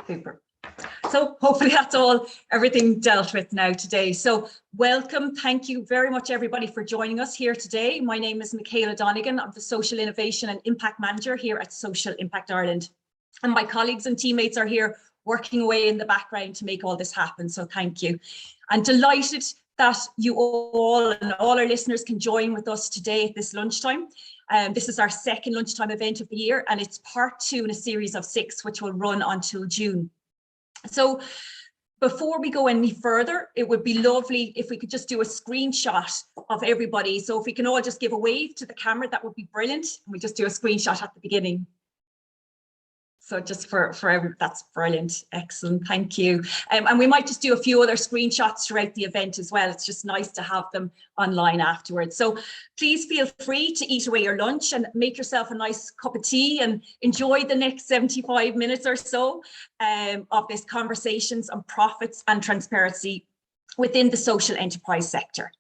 Super. So hopefully that's everything dealt with now today. So welcome. Thank you very much, everybody, for joining us here today. My name is Michaela Donegan. I'm the Social Innovation and Impact Manager here at Social Impact Ireland. And my colleagues and teammates are here working away in the background to make all this happen. So thank you. I'm delighted that you all and all our listeners can join with us today at this lunchtime. This is our second lunchtime event of the year, and it's part 2 in a series of 6, which will run until June. So before we go any further, it would be lovely if we could just do a screenshot of everybody. So if we can all just give a wave to the camera, that would be brilliant. And we just do a screenshot at the beginning. So just for that's brilliant. Excellent. Thank you. And we might just do a few other screenshots throughout the event as well. It's just nice to have them online afterwards. So please feel free to eat away your lunch and make yourself a nice cup of tea and enjoy the next 75 minutes or so of this conversations on profits and transparency within the social enterprise sector.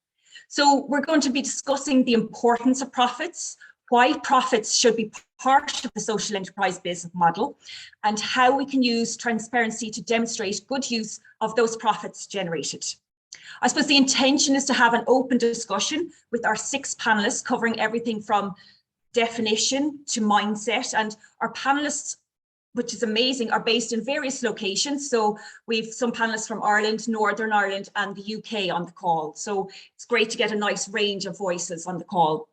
So we're going to be discussing the importance of profits, why profits should be part of the social enterprise business model, and how we can use transparency to demonstrate good use of those profits generated. I suppose the intention is to have an open discussion with our 6 panelists covering everything from definition to mindset, and our panelists, which is amazing, are based in various locations. So we've some panelists from Ireland, Northern Ireland, and the UK on the call. So it's great to get a nice range of voices on the call.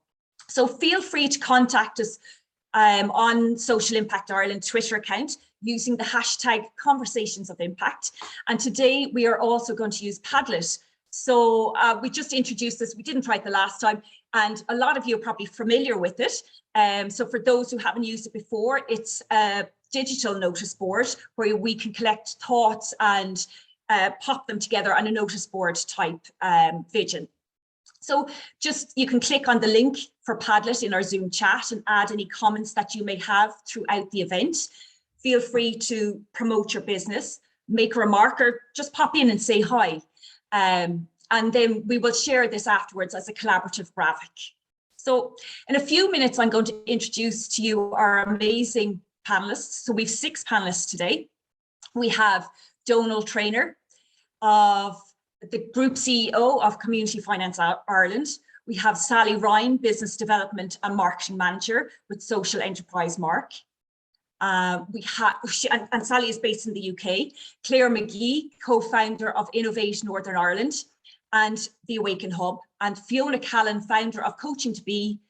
So feel free to contact us on Social Impact Ireland Twitter account using the hashtag Conversations of Impact. And today we are also going to use Padlet. So we just introduced this, we didn't try it the last time, and a lot of you are probably familiar with it. So for those who haven't used it before, it's a digital notice board where we can collect thoughts and pop them together on a notice board type vision. So just you can click on the link for Padlet in our Zoom chat and add any comments that you may have throughout the event. Feel free to promote your business, make a remark, or just pop in and say hi. And then we will share this afterwards as a collaborative graphic. So in a few minutes, I'm going to introduce to you our amazing panelists. So we've 6 panelists today. We have Donal Traynor of the Group CEO of Community Finance Ireland. We have Sallie Ryan, Business Development and Marketing Manager with Social Enterprise Mark. And Sallie is based in the UK. Clare McGee, co-founder of Innovate Northern Ireland and the Awaken Hub. And Fiona Callan, founder of Coaching to Be.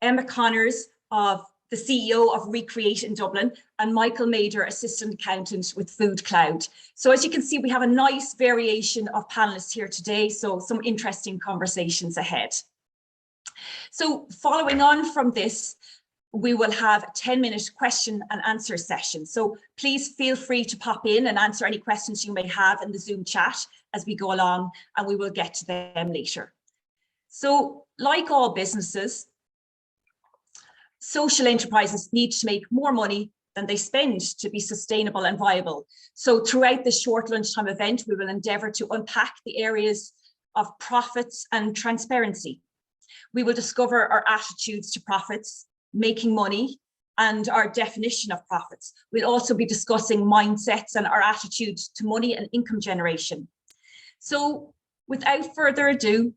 Emma Connors, of the CEO of Recreate in Dublin, and Michael Maeder, assistant accountant with FoodCloud. So as you can see, we have a nice variation of panelists here today, so some interesting conversations ahead. So following on from this, we will have a 10-minute question and answer session. So please feel free to pop in and answer any questions you may have in the Zoom chat as we go along, and we will get to them later. So like all businesses, social enterprises need to make more money than they spend to be sustainable and viable. So throughout this short lunchtime event, we will endeavour to unpack the areas of profits and transparency. We will discover our attitudes to profits, making money, and our definition of profits. We'll also be discussing mindsets and our attitude to money and income generation. So without further ado,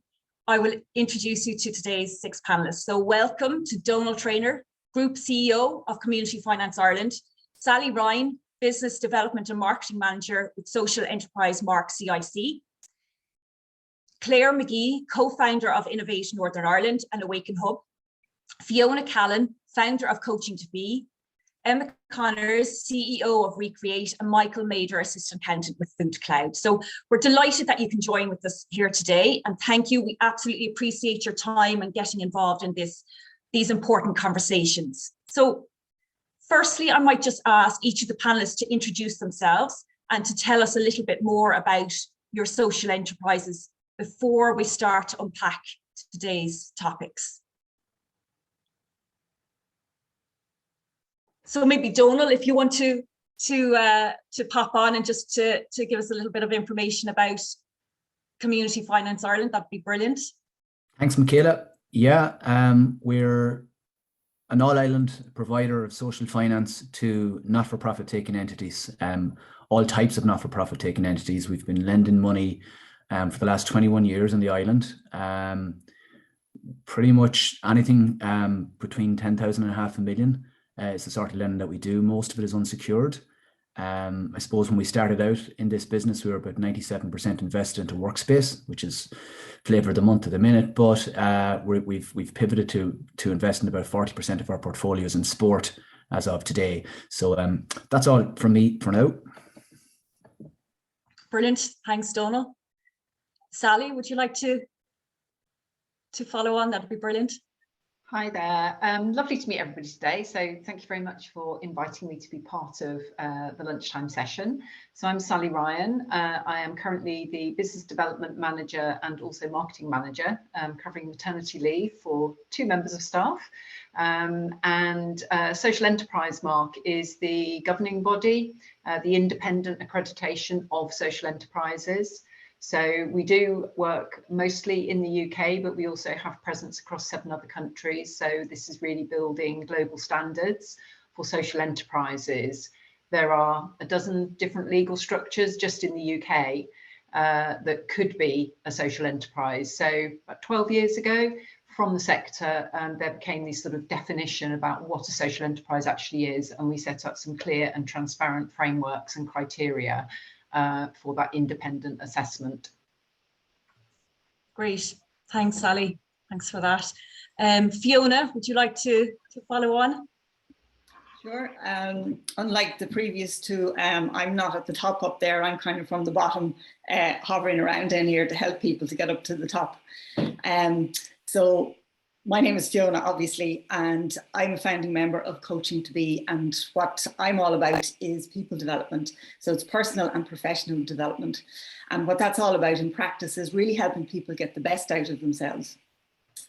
I will introduce you to today's 6 panelists. So welcome to Donal Traynor, Group CEO of Community Finance Ireland, Sallie Ryan, Business Development and Marketing Manager with Social Enterprise Mark CIC, Clare McGee, co-founder of Innovate Northern Ireland and Awaken Hub, Fiona Callan, founder of Coaching to Be, Emma Connors, CEO of Recreate, and Michael Maeder, assistant accountant with FoodCloud. So we're delighted that you can join with us here today, and thank you. We absolutely appreciate your time and getting involved in these important conversations. So firstly, I might just ask each of the panelists to introduce themselves and to tell us a little bit more about your social enterprises before we start to unpack today's topics. So maybe Donal, if you want to pop on and just to give us a little bit of information about Community Finance Ireland, that'd be brilliant. Thanks, Michaela. Yeah, we're an all-island provider of social finance to not-for-profit taking entities. all types of not-for-profit taking entities. We've been lending money for the last 21 years on the island. Pretty much anything between 10,000 and half a million is the sort of lending that we do. Most of it is unsecured. I suppose when we started out in this business, we were about 97% invested into workspace, which is flavour of the month at the minute. But we've pivoted to invest in about 40% of our portfolios in sport as of today. So that's all from me for now. Brilliant. Thanks, Donal. Sallie, would you like to follow on? That'd be brilliant. Hi there. Lovely to meet everybody today. So thank you very much for inviting me to be part of the lunchtime session. So I'm Sallie Ryan. I am currently the Business Development Manager and also Marketing Manager, covering maternity leave for 2 members of staff. Social Enterprise Mark is the governing body, the independent accreditation of social enterprises. So we do work mostly in the UK, but we also have presence across 7 other countries. So this is really building global standards for social enterprises. There are a dozen different legal structures just in the UK that could be a social enterprise. So about 12 years ago, from the sector, there became this sort of definition about what a social enterprise actually is. And we set up some clear and transparent frameworks and criteria for that independent assessment. Great. Thanks, Sallie. Thanks for that. Fiona, would you like to follow on? Sure. Unlike the previous 2, I'm not at the top up there. I'm kind of from the bottom, hovering around in here to help people to get up to the top. So my name is Fiona, obviously, and I'm a founding member of Coaching to Be. And what I'm all about is people development. So it's personal and professional development. And what that's all about in practice is really helping people get the best out of themselves.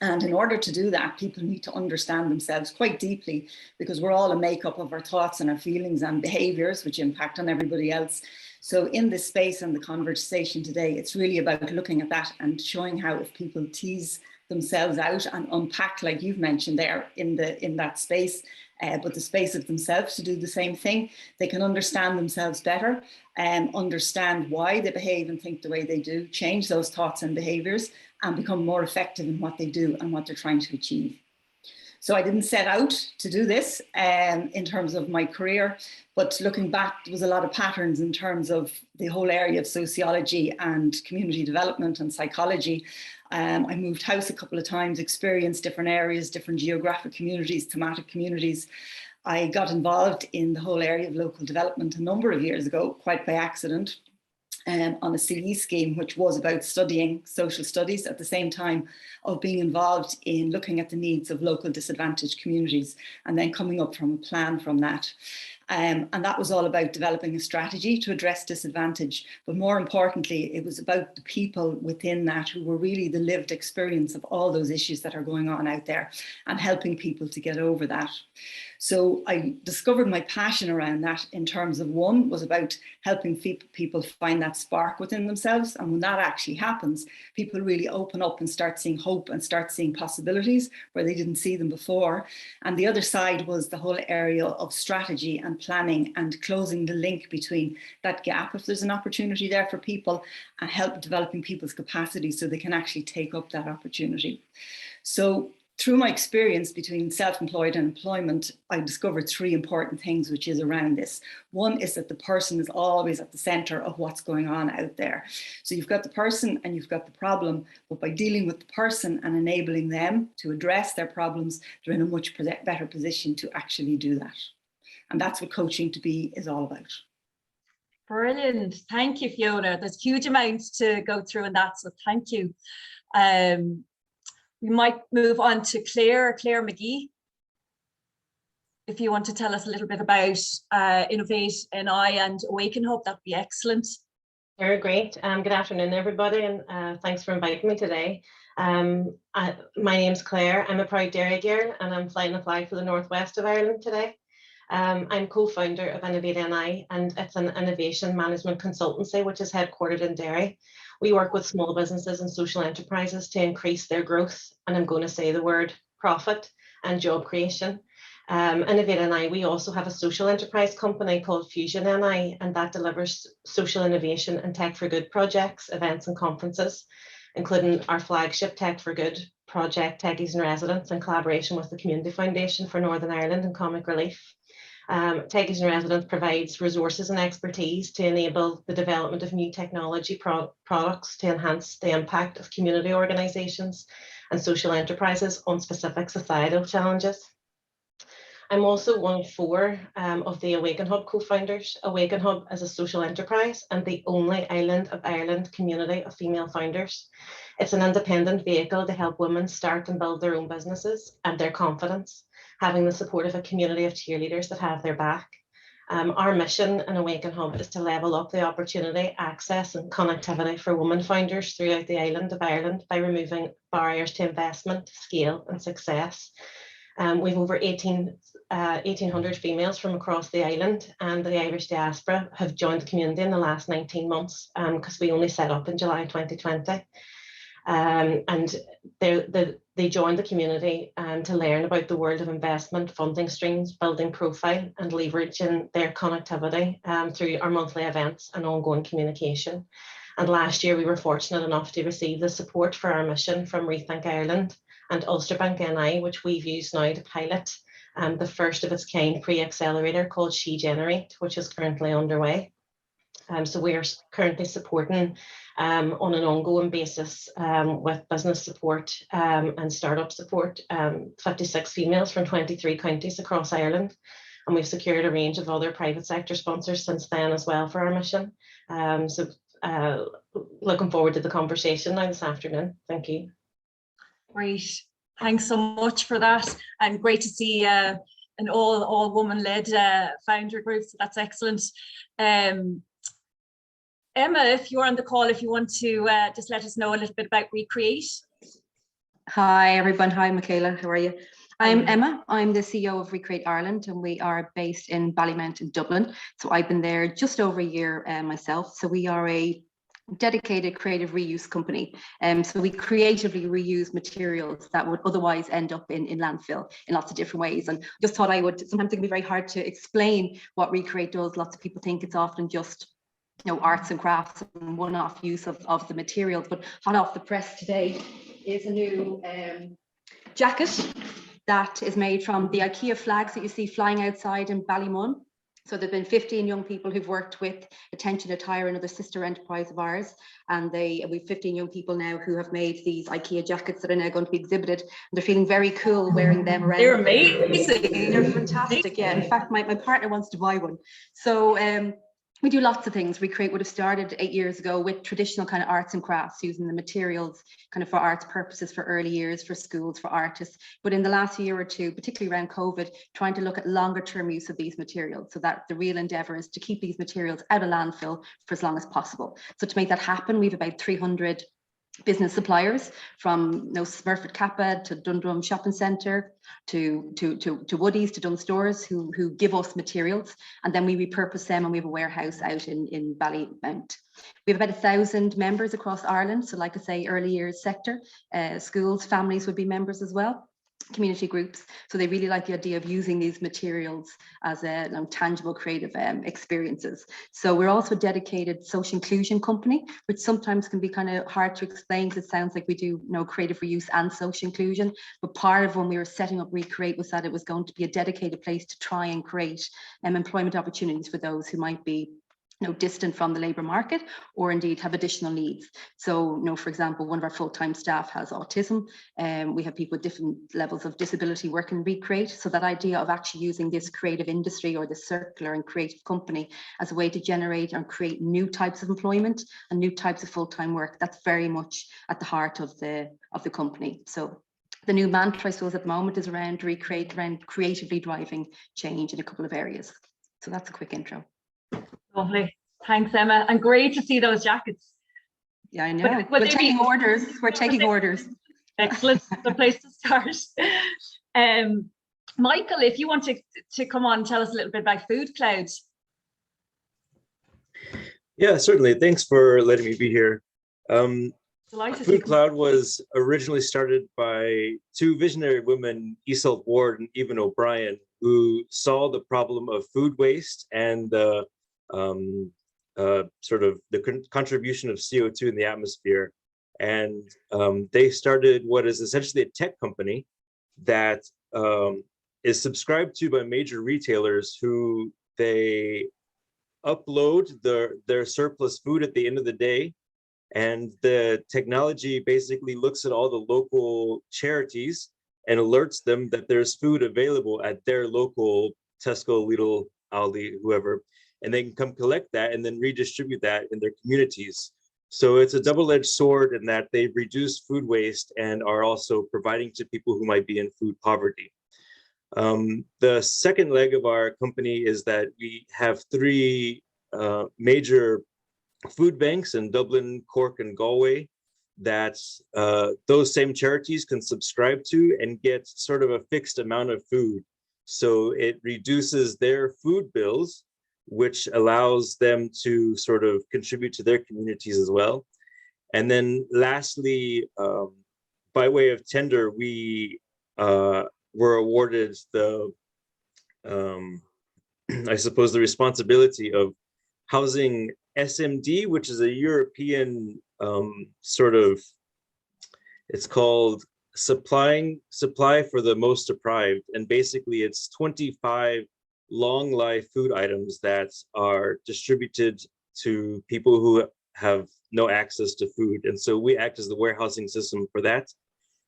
And in order to do that, people need to understand themselves quite deeply, because we're all a makeup of our thoughts and our feelings and behaviours, which impact on everybody else. So in this space and the conversation today, it's really about looking at that and showing how if people tease themselves out and unpack, like you've mentioned there in that space, but the space of themselves to do the same thing, they can understand themselves better and understand why they behave and think the way they do, change those thoughts and behaviours, and become more effective in what they do and what they're trying to achieve. So I didn't set out to do this in terms of my career, but looking back, there was a lot of patterns in terms of the whole area of sociology and community development and psychology. I moved house a couple of times, experienced different areas, different geographic communities, thematic communities. I got involved in the whole area of local development a number of years ago, quite by accident, on a CE scheme, which was about studying social studies at the same time of being involved in looking at the needs of local disadvantaged communities and then coming up from a plan from that. And that was all about developing a strategy to address disadvantage. But more importantly, it was about the people within that who were really the lived experience of all those issues that are going on out there and helping people to get over that. So I discovered my passion around that in terms of, one, was about helping people find that spark within themselves. And when that actually happens, people really open up and start seeing hope and start seeing possibilities where they didn't see them before. And the other side was the whole area of strategy and planning and closing the link between that gap, if there's an opportunity there for people, and help developing people's capacity so they can actually take up that opportunity. So through my experience between self-employed and employment, I discovered 3 important things, which is around this. One is that the person is always at the center of what's going on out there. So you've got the person and you've got the problem, but by dealing with the person and enabling them to address their problems, they're in a much better position to actually do that. And that's what Coaching to Be is all about. Brilliant. Thank you, Fiona. There's huge amounts to go through in that, so thank you. We might move on to Clare McGee. If you want to tell us a little bit about Innovate NI and Awaken Hub, that'd be excellent. Very great. Good afternoon, everybody, and thanks for inviting me today. My name's Clare. I'm a proud dairy girl, and I'm flying the flag for the northwest of Ireland today. I'm co-founder of Innovate NI, and it's an innovation management consultancy which is headquartered in Derry. We work with small businesses and social enterprises to increase their growth, and I'm going to say the word profit and job creation. Innovate NI, we also have a social enterprise company called Fusion NI, and that delivers social innovation and tech for good projects, events and conferences, including our flagship Tech for Good project, Techies in Residence, in collaboration with the Community Foundation for Northern Ireland and Comic Relief. Techies in Residence provides resources and expertise to enable the development of new technology products to enhance the impact of community organisations and social enterprises on specific societal challenges. I'm also one of 4 of the Awaken Hub co-founders. Awaken Hub is a social enterprise and the only island of Ireland community of female founders. It's an independent vehicle to help women start and build their own businesses and their confidence, having the support of a community of cheerleaders that have their back. Our mission in Awaken Hub is to level up the opportunity, access and connectivity for women founders throughout the island of Ireland by removing barriers to investment, scale and success. We've over 1,800 females from across the island, and the Irish diaspora have joined the community in the last 19 months because we only set up in July 2020. And they joined the community to learn about the world of investment, funding streams, building profile and leveraging their connectivity through our monthly events and ongoing communication. And last year we were fortunate enough to receive the support for our mission from Rethink Ireland and Ulster Bank NI, which we've used now to pilot the first of its kind pre-accelerator called She Generate, which is currently underway. So we are currently supporting on an ongoing basis with business support and startup support, 56 females from 23 counties across Ireland. And we've secured a range of other private sector sponsors since then as well for our mission. So looking forward to the conversation now this afternoon. Thank you. Great. Thanks so much for that. And great to see an all woman-led founder group. So that's excellent. Emma, if you're on the call, if you want to just let us know a little bit about Recreate. Hi, everyone. Hi, Michaela. How are you? I'm Emma. I'm the CEO of Recreate Ireland, and we are based in Ballymount in Dublin. So I've been there just over a year myself. So we are a dedicated creative reuse company. So we creatively reuse materials that would otherwise end up in landfill in lots of different ways. And just thought sometimes it can be very hard to explain what Recreate does. Lots of people think it's often just arts and crafts and one-off use of the materials, but hot off the press today is a new jacket that is made from the IKEA flags that you see flying outside in Ballymun. So there've been 15 young people who've worked with Attention Attire, another sister enterprise of ours, and we've 15 young people now who have made these IKEA jackets that are now going to be exhibited. And they're feeling very cool wearing them around. They're amazing. They're fantastic. Yeah, in fact, my partner wants to buy one. So we do lots of things. Recreate would have started 8 years ago with traditional kind of arts and crafts, using the materials kind of for arts purposes, for early years, for schools, for artists. But in the last year or two, particularly around COVID, trying to look at longer term use of these materials, so that the real endeavour is to keep these materials out of landfill for as long as possible. So to make that happen, we have about 300 business suppliers, from Smurfit Kappa to Dundrum Shopping Centre to Woodies to Dunn Stores, who give us materials, and then we repurpose them, and we have a warehouse out in Ballymount. We have about 1,000 members across Ireland. So like I say, early years sector, schools, families would be members as well, community groups. So they really like the idea of using these materials as tangible creative experiences. So we're also a dedicated social inclusion company, which sometimes can be kind of hard to explain because it sounds like we do creative reuse and social inclusion. But part of when we were setting up Recreate was that it was going to be a dedicated place to try and create employment opportunities for those who might be distant from the labour market, or indeed have additional needs. So, for example, one of our full-time staff has autism, and we have people with different levels of disability work in Recreate. So that idea of actually using this creative industry or the circular and creative company as a way to generate and create new types of employment and new types of full-time work, that's very much at the heart of the company. So the new mantra, I suppose, at the moment is around Recreate, around creatively driving change in a couple of areas. So that's a quick intro. Lovely. Thanks, Emma. And great to see those jackets. Yeah, I know. We're taking orders. We're taking orders. Excellent. The place to start. Michael, if you want to come on, tell us a little bit about FoodCloud. Yeah, certainly. Thanks for letting me be here. Delighted. FoodCloud was originally started by 2 visionary women, Iseult Ward and Eben O'Brien, who saw the problem of food waste and the sort of the contribution of CO2 in the atmosphere. And they started what is essentially a tech company that is subscribed to by major retailers who they upload their surplus food at the end of the day. And the technology basically looks at all the local charities and alerts them that there's food available at their local Tesco, Lidl, Aldi, whoever, and they can come collect that and then redistribute that in their communities. So it's a double-edged sword in that they've reduced food waste and are also providing to people who might be in food poverty. The second leg of our company is that we have 3 major food banks in Dublin, Cork, and Galway that those same charities can subscribe to and get sort of a fixed amount of food. So it reduces their food bills, which allows them to sort of contribute to their communities as well. And then lastly, by way of tender, we were awarded the, I suppose, the responsibility of housing SMD, which is a European sort of, it's called Supply for the Most Deprived. And basically it's 25 long life food items that are distributed to people who have no access to food. And so we act as the warehousing system for that.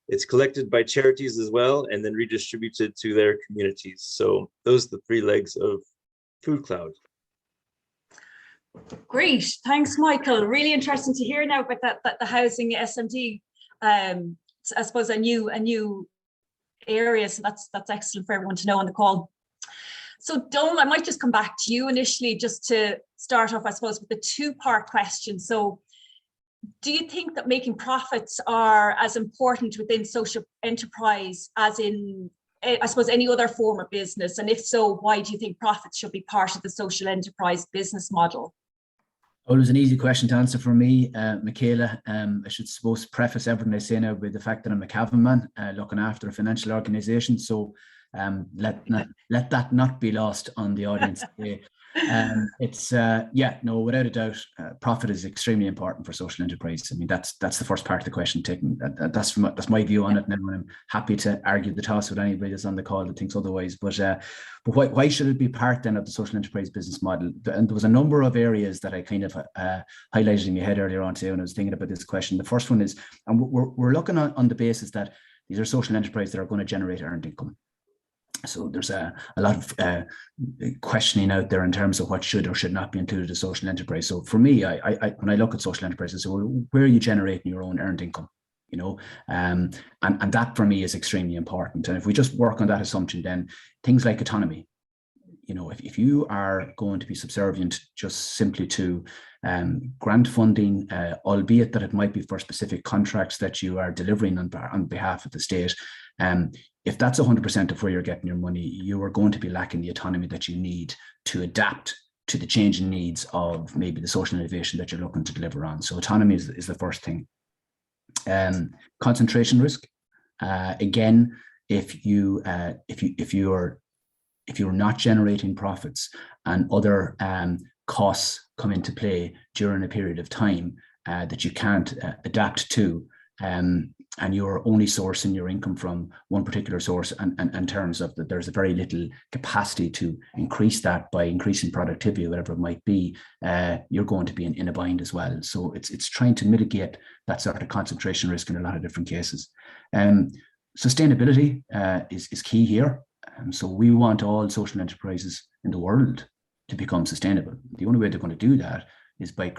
It's collected by charities as well and then redistributed to their communities. So those are the 3 legs of FoodCloud. Great, thanks, Michael. Really interesting to hear now about that the housing SMD. I suppose a new area, so that's excellent for everyone to know on the call. So Donal, I might just come back to you initially just to start off, I suppose, with the 2-part question. So do you think that making profits are as important within social enterprise as in, I suppose, any other form of business? And if so, why do you think profits should be part of the social enterprise business model? Well, it was an easy question to answer for me, Michaela. I should suppose preface everything I say now with the fact that I'm a Callan man, looking after a financial organisation. So let that not be lost on the audience today. Without a doubt, profit is extremely important for social enterprise. I mean, that's the first part of the question taken. That's my view on it now, and I'm happy to argue the toss with anybody that's on the call that thinks otherwise. But why should it be part then of the social enterprise business model? And there was a number of areas that I kind of highlighted in my head earlier on today when I was thinking about this question. The first one is, and we're looking on the basis that these are social enterprises that are going to generate earned income. So there's a lot of questioning out there in terms of what should or should not be included as social enterprise. So for me, I when I look at social enterprises, so where are you generating your own earned income? You know, and that for me is extremely important. And if we just work on that assumption, then things like autonomy, you know, if you are going to be subservient just simply to grant funding, albeit that it might be for specific contracts that you are delivering on behalf of the state, if that's 100% of where you're getting your money, you are going to be lacking the autonomy that you need to adapt to the changing needs of maybe the social innovation that you're looking to deliver on. So autonomy is the first thing. Concentration risk. Again, if you're not generating profits and other costs come into play during a period of time that you can't adapt to, and you're only sourcing your income from one particular source, and in terms of that there's a very little capacity to increase that by increasing productivity, whatever it might be, you're going to be in a bind as well. So it's trying to mitigate that sort of concentration risk in a lot of different cases. Sustainability is key here. So we want all social enterprises in the world to become sustainable. The only way they're going to do that is by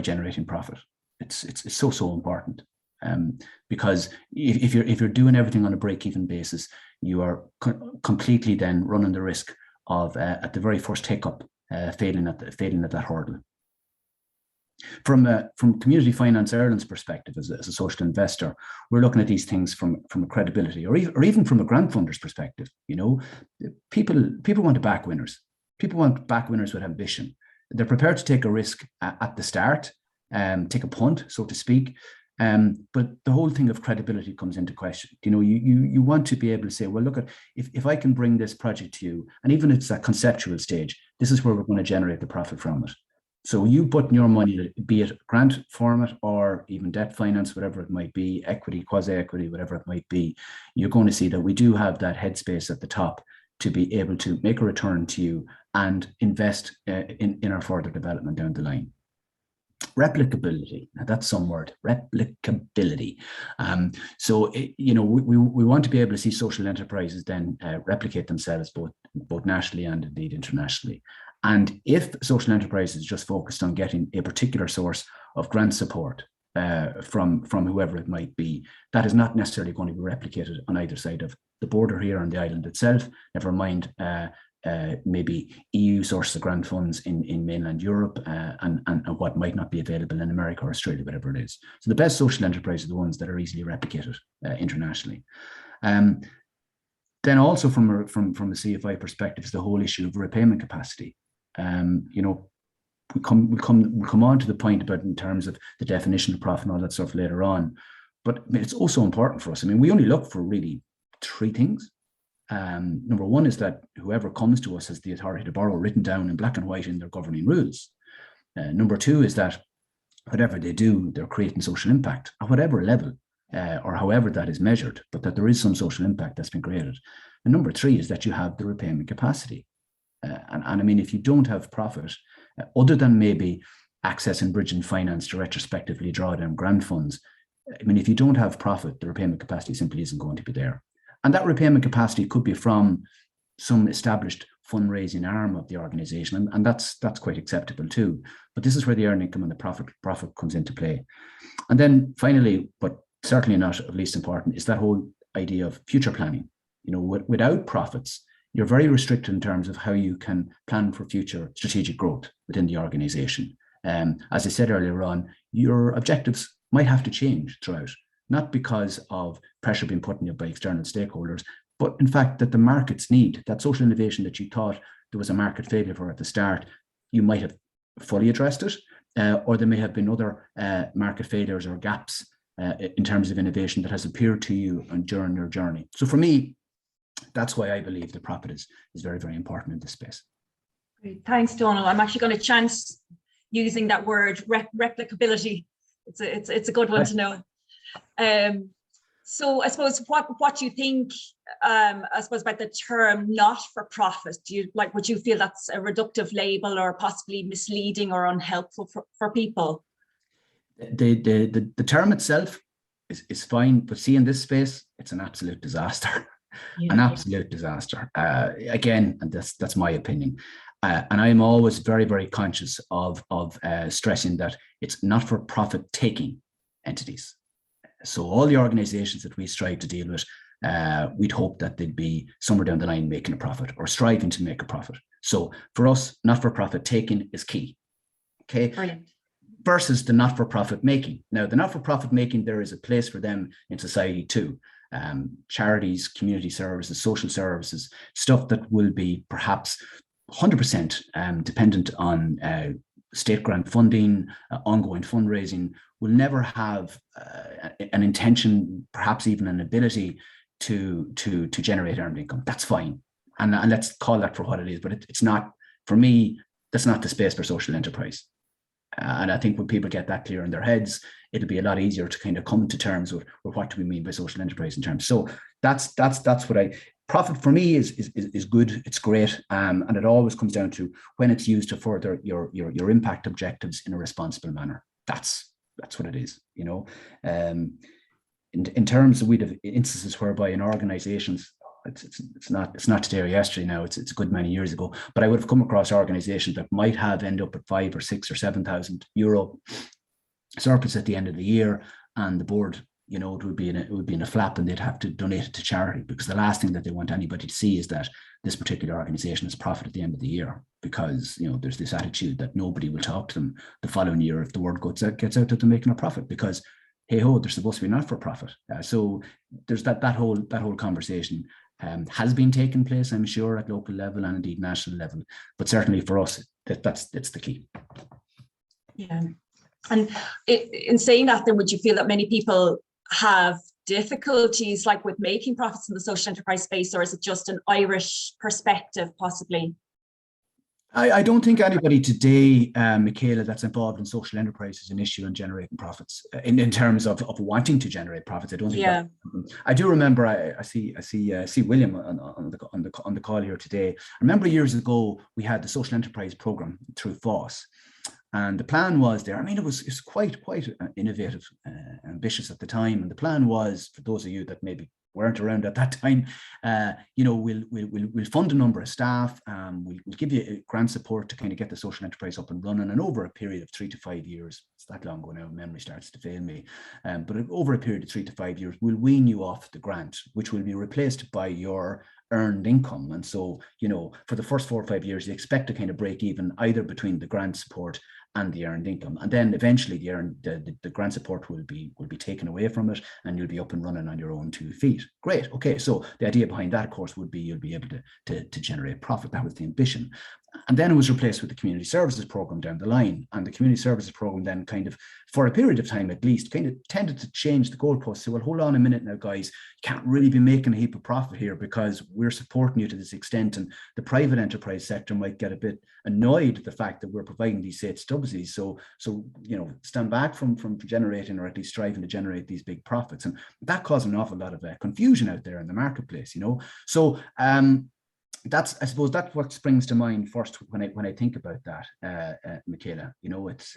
generating profit. It's so important. Because if you're doing everything on a break-even basis, you are completely then running the risk of at the very first hiccup failing at that hurdle. From Community Finance Ireland's perspective, as a social investor, we're looking at these things from a credibility, or even from a grant funder's perspective. You know, people want to back winners. People want back winners with ambition. They're prepared to take a risk at the start, take a punt, so to speak. But the whole thing of credibility comes into question. You know, you want to be able to say, well, look, if I can bring this project to you, and even if it's a conceptual stage, this is where we're going to generate the profit from it. So you put your money, be it grant format or even debt finance, whatever it might be, equity, quasi-equity, whatever it might be, you're going to see that we do have that headspace at the top to be able to make a return to you and invest in our further development down the line. Replicability, now that's some word, replicability. You know, we want to be able to see social enterprises then replicate themselves both nationally and indeed internationally. And if social enterprise is just focused on getting a particular source of grant support from whoever it might be, that is not necessarily going to be replicated on either side of the border here on the island itself, never mind maybe EU sources of grant funds in mainland Europe and what might not be available in America or Australia, whatever it is. So the best social enterprise are the ones that are easily replicated internationally. Then also from a CFI perspective is the whole issue of repayment capacity. You know, we'll come on to the point about in terms of the definition of profit and all that stuff later on, but it's also important for us. I mean, we only look for really three things. Number one is that whoever comes to us has the authority to borrow written down in black and white in their governing rules. Number two is that whatever they do, they're creating social impact at whatever level or however that is measured, but that there is some social impact that's been created. And number three is that you have the repayment capacity. And I mean, if you don't have profit, other than maybe accessing bridge and finance to retrospectively draw down grant funds, I mean, if you don't have profit, the repayment capacity simply isn't going to be there. And that repayment capacity could be from some established fundraising arm of the organization, and that's quite acceptable too. But this is where the earned income and the profit comes into play. And then finally, but certainly not of least important, is that whole idea of future planning. You know, without profits, you're very restricted in terms of how you can plan for future strategic growth within the organization. As I said earlier on, your objectives might have to change throughout, not because of pressure being put on you by external stakeholders, but in fact that the markets need that social innovation that you thought there was a market failure for at the start. You might have fully addressed it, or there may have been other market failures or gaps in terms of innovation that has appeared to you during your journey. So for me, that's why I believe the profit is very, very important in this space. Great. Thanks, Donal. I'm actually going to chance using that word, replicability. It's a good one to know. So I suppose what do you think, I suppose, about the term not for profit? Would you feel that's a reductive label or possibly misleading or unhelpful for people? The term itself is fine, but see, in this space, it's an absolute disaster. Yeah. An absolute disaster. Again, and that's my opinion. And I'm always very, very conscious of stressing that it's not for profit taking entities. So all the organizations that we strive to deal with, we'd hope that they'd be somewhere down the line making a profit or striving to make a profit. So for us, not for profit taking is key. Okay. Brilliant. Versus the not for profit making. Now, the not for profit making, there is a place for them in society too. Charities, community services, social services, stuff that will be perhaps 100% dependent on state grant funding, ongoing fundraising, will never have an intention, perhaps even an ability to generate earned income. That's fine. And let's call that for what it is, but it's not, for me, that's not the space for social enterprise. And I think when people get that clear in their heads, it'll be a lot easier to kind of come to terms with what do we mean by social enterprise in terms. So that's what profit for me is good. It's great. And it always comes down to when it's used to further your impact objectives in a responsible manner. That's what it is, you know. In terms of, we'd have instances whereby in organizations, it's not today or yesterday now, it's a good many years ago, but I would have come across organizations that might have end up at 5,000 or 6,000 or 7,000 euro surplus at the end of the year, and the board, you know, it would be in a flap, and they'd have to donate it to charity, because the last thing that they want anybody to see is that this particular organization has profit at the end of the year, because, you know, there's this attitude that nobody will talk to them the following year if the word gets out that they're making a profit, because hey ho, they're supposed to be not for profit. So there's that whole conversation has been taking place, I'm sure, at local level and indeed national level, but certainly for us, it's the key. Yeah. And in saying that, then would you feel that many people have difficulties like with making profits in the social enterprise space, or is it just an Irish perspective possibly? I don't think anybody today, Michaela, that's involved in social enterprise is an issue in generating profits in terms of wanting to generate profits. I don't think. Yeah. I do remember. I see William on the call here today. I remember years ago we had the social enterprise program through FOSS, and the plan was there. I mean, it was quite innovative, ambitious at the time, and the plan was, for those of you that maybe weren't around at that time, we'll fund a number of staff, we'll give you grant support to kind of get the social enterprise up and running, and over a period of 3 to 5 years, it's that long ago now, memory starts to fail me, but over a period of 3 to 5 years, we'll wean you off the grant, which will be replaced by your earned income. And so, for the first 4 or 5 years, you expect to kind of break even either between the grant support and the earned income, and then eventually the grant support will be taken away from it, and you'll be up and running on your own 2 feet. Great. Okay, so the idea behind that, of course, would be you'll be able to generate profit. That was the ambition. And then it was replaced with the community services program down the line, and the community services program then kind of, for a period of time at least, kind of tended to change the goalposts. So, well, hold on a minute now, guys, you can't really be making a heap of profit here because we're supporting you to this extent, and the private enterprise sector might get a bit annoyed at the fact that we're providing these state subsidies. So stand back from generating, or at least striving to generate, these big profits, and that caused an awful lot of confusion out there in the marketplace. So that's, I suppose, that's what springs to mind first when I think about that, Michaela. It's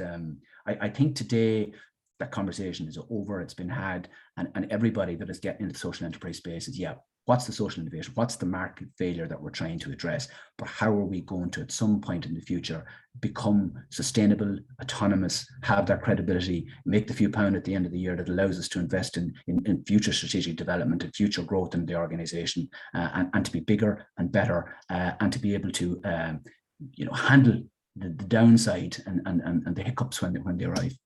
I think today that conversation is over. It's been had, and everybody that is getting into the social enterprise space is, what's the social innovation? What's the market failure that we're trying to address? But how are we going to, at some point in the future, become sustainable, autonomous, have that credibility, make the few pound at the end of the year that allows us to invest in future strategic development and future growth in the organization, and to be bigger and better, and to be able to handle the downside and the hiccups when they arrive.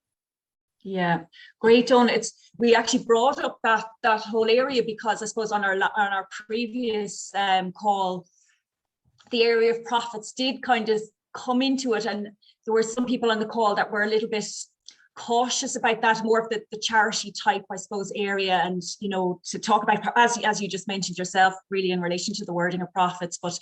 Yeah, great, Donal. We actually brought up that whole area because I suppose on our previous call, the area of profits did kind of come into it, and there were some people on the call that were a little bit cautious about that, more of the charity type, I suppose, area, and to talk about, as you just mentioned yourself, really in relation to the wording of profits. But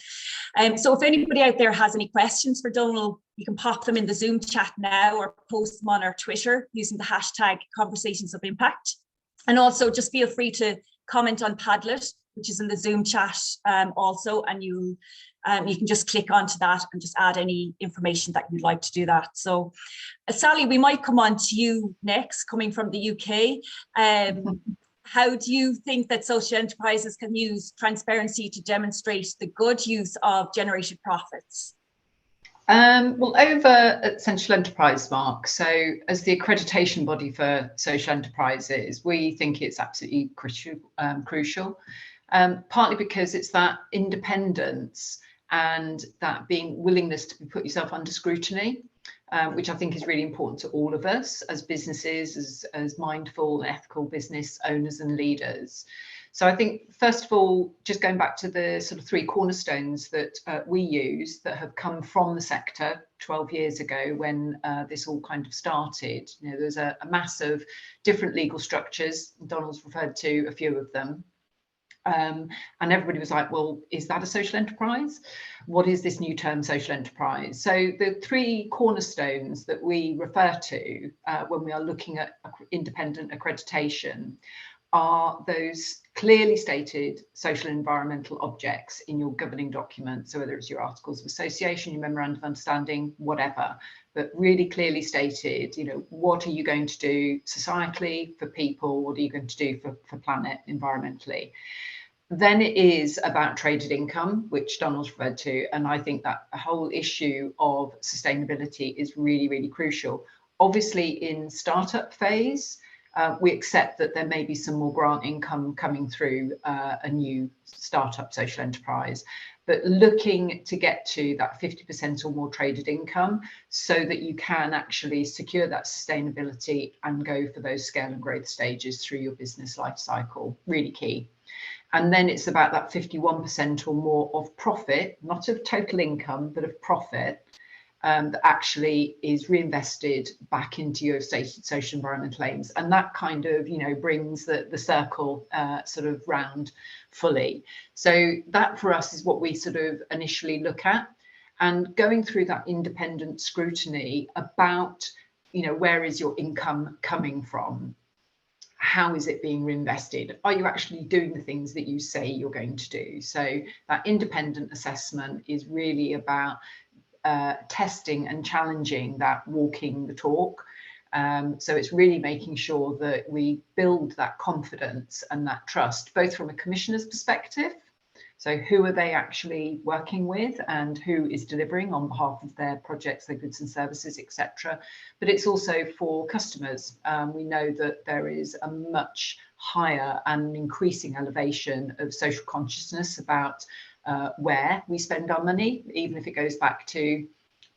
so if anybody out there has any questions for Donal, you can pop them in the Zoom chat now, or post them on our Twitter using the hashtag Conversations of Impact. And also just feel free to comment on Padlet, which is in the Zoom chat also, and you can just click onto that and just add any information that you'd like to do that. So Sallie, we might come on to you next, coming from the UK. How do you think that social enterprises can use transparency to demonstrate the good use of generated profits? Well, over at Social Enterprise Mark, so as the accreditation body for social enterprises, we think it's absolutely crucial, partly because it's that independence and that willingness to put yourself under scrutiny, which I think is really important to all of us as businesses, as mindful, ethical business owners and leaders. So I think, first of all, just going back to the sort of 3 cornerstones that we use that have come from the sector 12 years ago when this all kind of started. There's a mass of different legal structures. Donal's referred to a few of them. And everybody was like, well, is that a social enterprise? What is this new term, social enterprise? So the 3 cornerstones that we refer to when we are looking at independent accreditation are those clearly stated social and environmental objects in your governing document. So whether it's your articles of association, your memorandum of understanding, whatever, but really clearly stated, what are you going to do societally for people? What are you going to do for planet environmentally? Then it is about traded income, which Donal's referred to. And I think that the whole issue of sustainability is really, really crucial. Obviously in startup phase, we accept that there may be some more grant income coming through a new startup social enterprise, but looking to get to that 50% or more traded income so that you can actually secure that sustainability and go for those scale and growth stages through your business life cycle, really key. And then it's about that 51% or more of profit, not of total income, but of profit, that actually is reinvested back into your stated social environmental aims, and that kind of, you know, brings the circle sort of round fully. So that for us is what we sort of initially look at, and going through that independent scrutiny about, you know, where is your income coming from? How is it being reinvested? Are you actually doing the things that you say you're going to do? So that independent assessment is really about testing and challenging that walking the talk. So it's really making sure that we build that confidence and that trust, both from a commissioner's perspective. So who are they actually working with and who is delivering on behalf of their projects, their goods and services, etc. But it's also for customers. We know that there is a much higher and increasing elevation of social consciousness about where we spend our money, even if it goes back to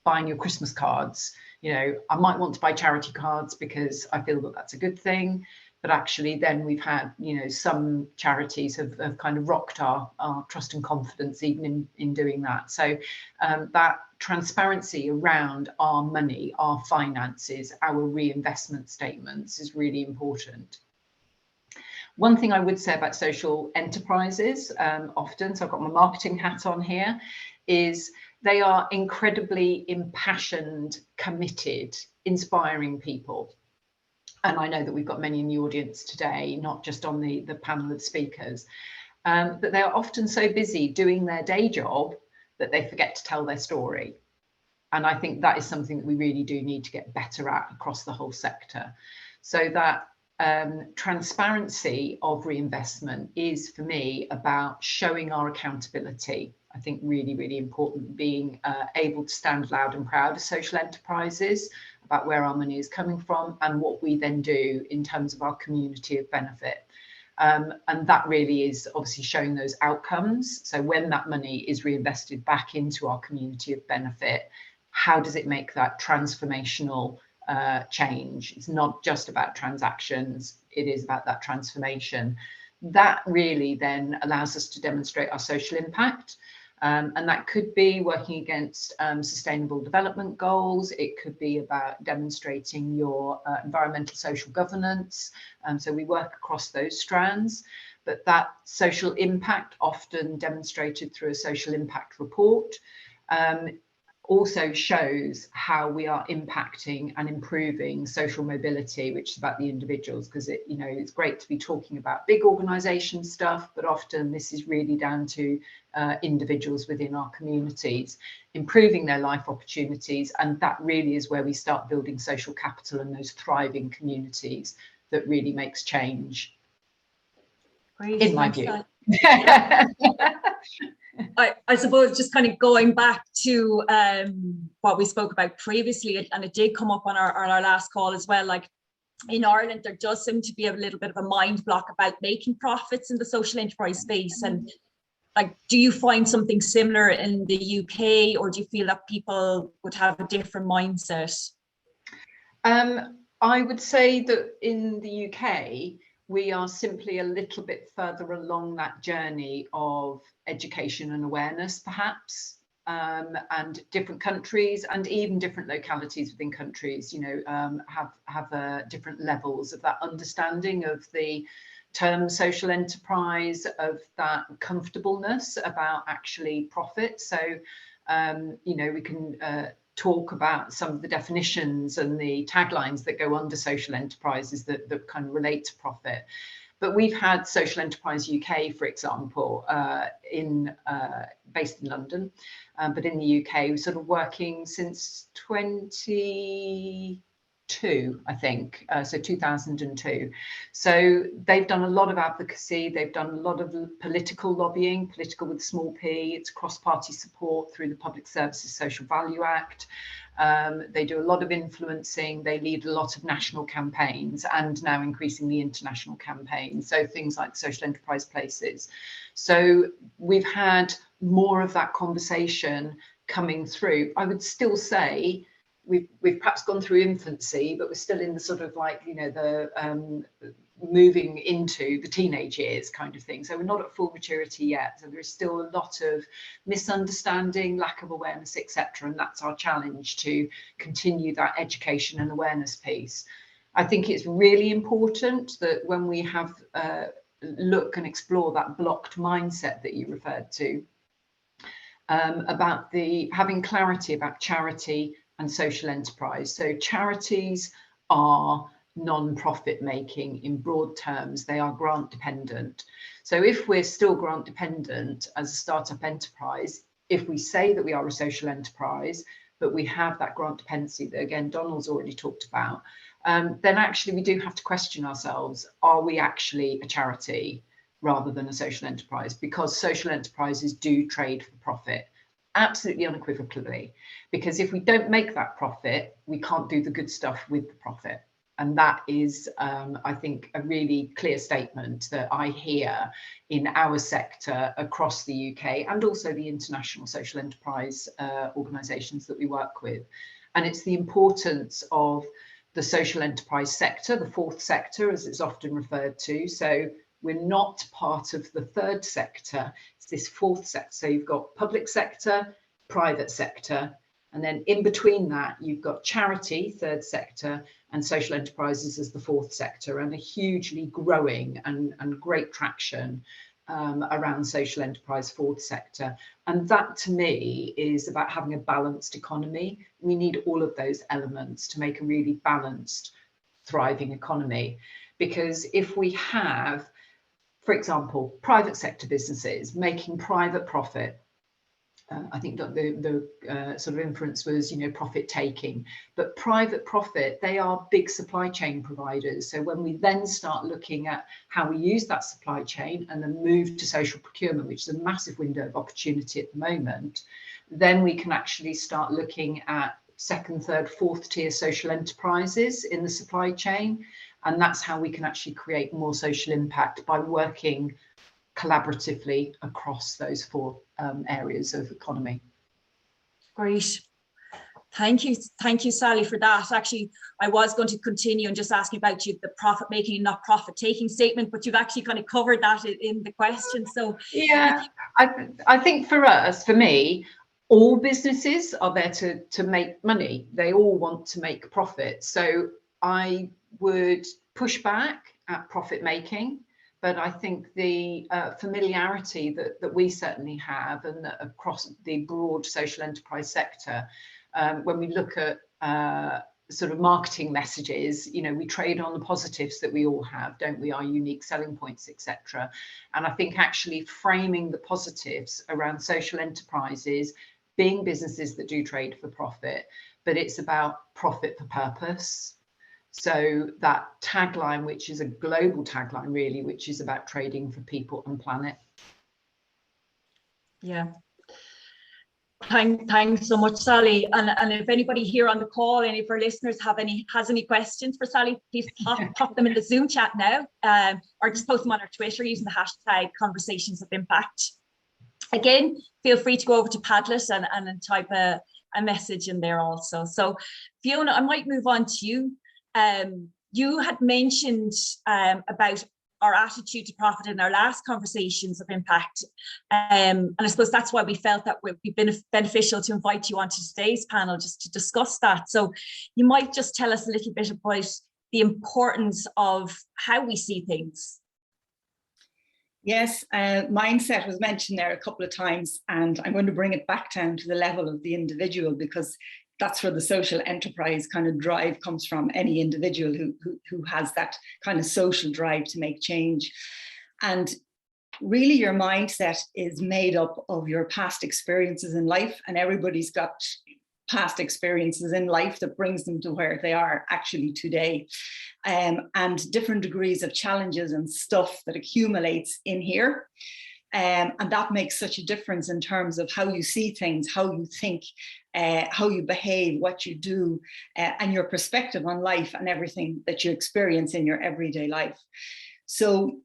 buying your Christmas cards. You know, I might want to buy charity cards because I feel that that's a good thing. But actually then we've had, you know, some charities have kind of rocked our trust and confidence even in doing that. So that transparency around our money, our finances, our reinvestment statements is really important. One thing I would say about social enterprises often, so I've got my marketing hat on here, is they are incredibly impassioned, committed, inspiring people. And I know that we've got many in the audience today, not just on the panel of speakers, but they're often so busy doing their day job that they forget to tell their story. And I think that is something that we really do need to get better at across the whole sector. So that transparency of reinvestment is, for me, about showing our accountability. I think really, really important, being able to stand loud and proud as social enterprises about where our money is coming from and what we then do in terms of our community of benefit. And that really is obviously showing those outcomes. So when that money is reinvested back into our community of benefit, how does it make that transformational change? It's not just about transactions, it is about that transformation. That really then allows us to demonstrate our social impact. And that could be working against sustainable development goals. It could be about demonstrating your environmental social governance. So we work across those strands, but that social impact, often demonstrated through a social impact report, also shows how we are impacting and improving social mobility, which is about the individuals, because it, you know, it's great to be talking about big organisation stuff, but often this is really down to individuals within our communities, improving their life opportunities, and that really is where we start building social capital and those thriving communities that really makes change. Great, in my view. I suppose just kind of going back to what we spoke about previously, and it did come up on our last call as well, like in Ireland, there does seem to be a little bit of a mind block about making profits in the social enterprise space. And like, do you find something similar in the UK, or do you feel that people would have a different mindset? I would say that in the UK, we are simply a little bit further along that journey of education and awareness, perhaps, and different countries and even different localities within countries, you know, have different levels of that understanding of the term social enterprise, of that comfortableness about actually profit. So, you know, we can talk about some of the definitions and the taglines that go under social enterprises that kind of relate to profit. But we've had Social Enterprise UK, for example, based in London, but in the UK, we're sort of working since 2002, I think, so 2002. So they've done a lot of advocacy, they've done a lot of political lobbying, political with a small p, it's cross-party support through the Public Services Social Value Act. They do a lot of influencing, they lead a lot of national campaigns and now increasingly international campaigns, so things like social enterprise places. So we've had more of that conversation coming through. I would still say we've perhaps gone through infancy, but we're still in the sort of like, you know, moving into the teenage years kind of thing. So we're not at full maturity yet. So there is still a lot of misunderstanding, lack of awareness, etc. And that's our challenge, to continue that education and awareness piece. I think it's really important that when we have look and explore that blocked mindset that you referred to, about having clarity about charity and social enterprise. So charities are non-profit making in broad terms. They are grant dependent. So if we're still grant dependent as a startup enterprise, if we say that we are a social enterprise, but we have that grant dependency that, again, Donal's already talked about, then actually we do have to question ourselves, are we actually a charity rather than a social enterprise? Because social enterprises do trade for profit, absolutely unequivocally, because if we don't make that profit, we can't do the good stuff with the profit. And that is, I think, a really clear statement that I hear in our sector across the UK and also the international social enterprise organisations that we work with. And it's the importance of the social enterprise sector, the fourth sector, as it's often referred to. So we're not part of the third sector, it's this fourth sector. So you've got public sector, private sector, and then in between that, you've got charity, third sector, and social enterprises as the fourth sector, and a hugely growing and great traction around social enterprise fourth sector. And that, to me, is about having a balanced economy. We need all of those elements to make a really balanced, thriving economy. Because if we have, for example, private sector businesses making private profit, I think that the sort of inference was, you know, profit taking, but private profit, they are big supply chain providers. So when we then start looking at how we use that supply chain and then move to social procurement, which is a massive window of opportunity at the moment, then we can actually start looking at second, third, fourth tier social enterprises in the supply chain. And that's how we can actually create more social impact, by working collaboratively across those four areas of economy. Great. Thank you, Sally, for that. Actually, I was going to continue and just ask you about the profit making, not profit taking statement, but you've actually kind of covered that in the question. So yeah, I think for us, for me, all businesses are there to make money. They all want to make profit. So I would push back at profit making. But I think the familiarity that we certainly have, and across the broad social enterprise sector, when we look at sort of marketing messages, you know, we trade on the positives that we all have, don't we? Our unique selling points, etc. And I think actually framing the positives around social enterprises being businesses that do trade for profit, but it's about profit for purpose. So that tagline, which is a global tagline really, which is about trading for people and planet. Yeah. Thanks so much, Sally. And if anybody here on the call, any of our listeners has any questions for Sally, please pop them in the Zoom chat now, or just post them on our Twitter using the hashtag Conversations of Impact. Again, feel free to go over to Padlet and type a message in there also. So Fiona, I might move on to you. You had mentioned about our attitude to profit in our last Conversations of Impact. And I suppose that's why we felt that it would be beneficial to invite you onto today's panel just to discuss that. So you might just tell us a little bit about the importance of how we see things. Yes, mindset was mentioned there a couple of times, and I'm going to bring it back down to the level of the individual, because that's where the social enterprise kind of drive comes from. Any individual who has that kind of social drive to make change. And really your mindset is made up of your past experiences in life, and everybody's got past experiences in life that brings them to where they are actually today, and different degrees of challenges and stuff that accumulates in here. And that makes such a difference in terms of how you see things, how you think, how you behave, what you do, and your perspective on life and everything that you experience in your everyday life. So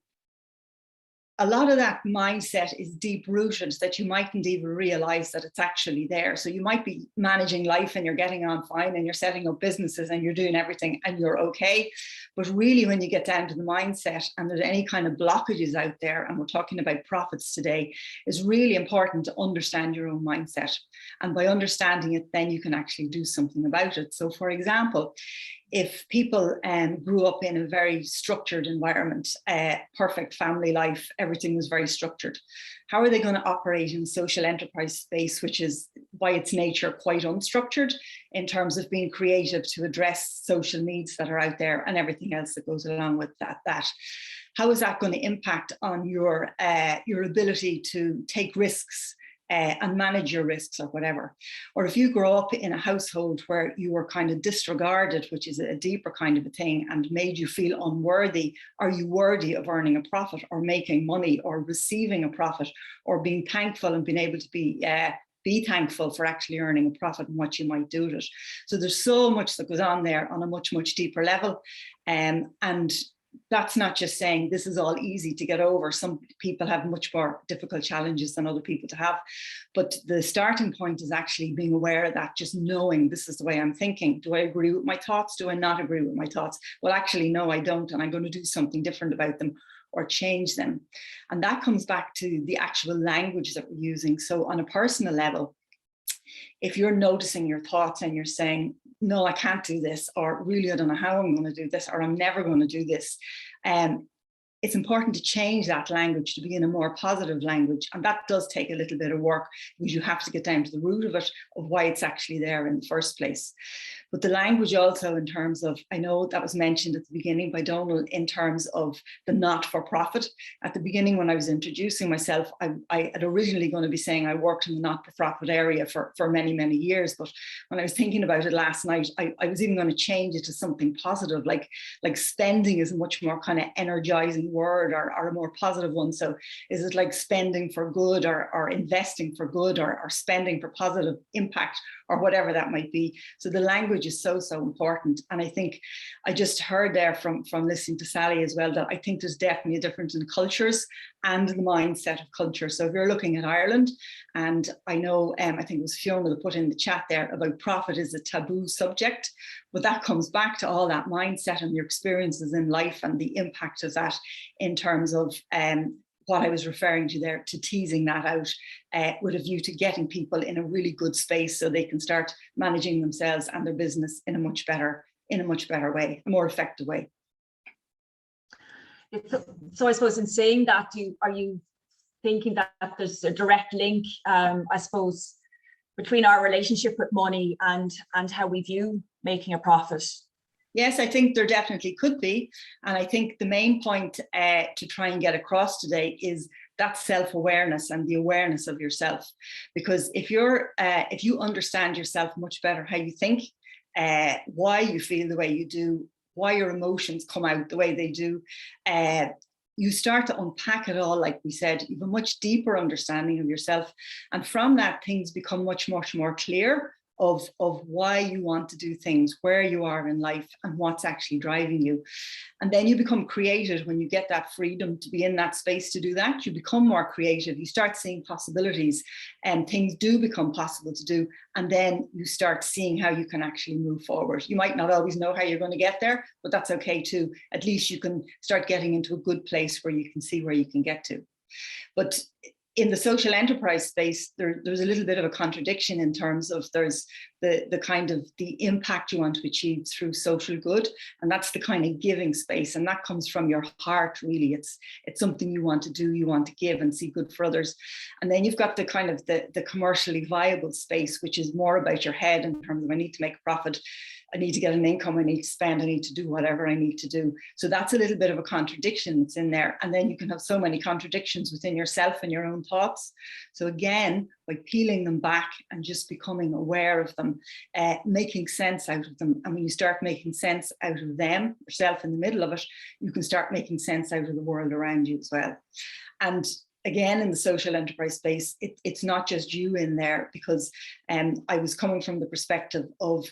a lot of that mindset is deep rooted that you mightn't even realize that it's actually there. So you might be managing life and you're getting on fine and you're setting up businesses and you're doing everything and you're okay. But really, when you get down to the mindset and there's any kind of blockages out there, and we're talking about profits today, it's really important to understand your own mindset. And by understanding it, then you can actually do something about it. So for example, if people grew up in a very structured environment, perfect family life, everything was very structured, how are they going to operate in social enterprise space, which is by its nature quite unstructured in terms of being creative to address social needs that are out there and everything else that goes along with that? How is that going to impact on your ability to take risks and manage your risks or whatever? Or if you grow up in a household where you were kind of disregarded, which is a deeper kind of a thing, and made you feel unworthy, are you worthy of earning a profit or making money or receiving a profit or being thankful and being able to be thankful for actually earning a profit and what you might do with it? So there's so much that goes on there on a much, much deeper level. And that's not just saying this is all easy to get over. Some people have much more difficult challenges than other people to have. But the starting point is actually being aware of that, just knowing this is the way I'm thinking. Do I agree with my thoughts? Do I not agree with my thoughts? Well, actually, no, I don't. And I'm going to do something different about them or change them. And that comes back to the actual language that we're using. So on a personal level, if you're noticing your thoughts and you're saying, no, I can't do this, or really, I don't know how I'm going to do this, or I'm never going to do this, it's important to change that language to be in a more positive language. And that does take a little bit of work, because you have to get down to the root of it, of why it's actually there in the first place. But the language also in terms of, I know that was mentioned at the beginning by Donal, in terms of the not-for-profit. At the beginning, when I was introducing myself, I had originally going to be saying I worked in the not-for-profit area for many, many years. But when I was thinking about it last night, I was even going to change it to something positive, like spending is a much more kind of energizing word, or a more positive one. So is it like spending for good, or investing for good, or spending for positive impact, or whatever that might be? So the language is so important. And I think I just heard there from listening to Sallie as well, that I think there's definitely a difference in cultures and the mindset of culture. So if you're looking at Ireland, and I know, I think it was Fiona that put in the chat there about profit is a taboo subject, but that comes back to all that mindset and your experiences in life and the impact of that in terms of what I was referring to there, to teasing that out with a view to getting people in a really good space so they can start managing themselves and their business in a much better way, a more effective way. So I suppose in saying that, are you thinking that there's a direct link, I suppose, between our relationship with money and how we view making a profit? Yes, I think there definitely could be. And I think the main point to try and get across today is that self-awareness and the awareness of yourself. Because if you understand yourself much better, how you think, why you feel the way you do, why your emotions come out the way they do, you start to unpack it all, like we said, you have a much deeper understanding of yourself. And from that, things become much, much more clear of why you want to do things, where you are in life, and what's actually driving you. And then you become creative when you get that freedom to be in that space to do that. You become more creative, you start seeing possibilities, and things do become possible to do. And then you start seeing how you can actually move forward. You might not always know how you're going to get there, but that's okay too. At least you can start getting into a good place where you can see where you can get to. But in the social enterprise space, there's a little bit of a contradiction in terms of there's the kind of the impact you want to achieve through social good, and that's the kind of giving space, and that comes from your heart, really. It's something you want to do, you want to give and see good for others. And then you've got the kind of the commercially viable space, which is more about your head in terms of I need to make a profit, I need to get an income, I need to spend, I need to do whatever I need to do. So that's a little bit of a contradiction that's in there. And then you can have so many contradictions within yourself and your own thoughts. So again, by peeling them back and just becoming aware of them, making sense out of them. And when you start making sense out of them, yourself in the middle of it, you can start making sense out of the world around you as well. And again, in the social enterprise space, it's not just you in there, because I was coming from the perspective of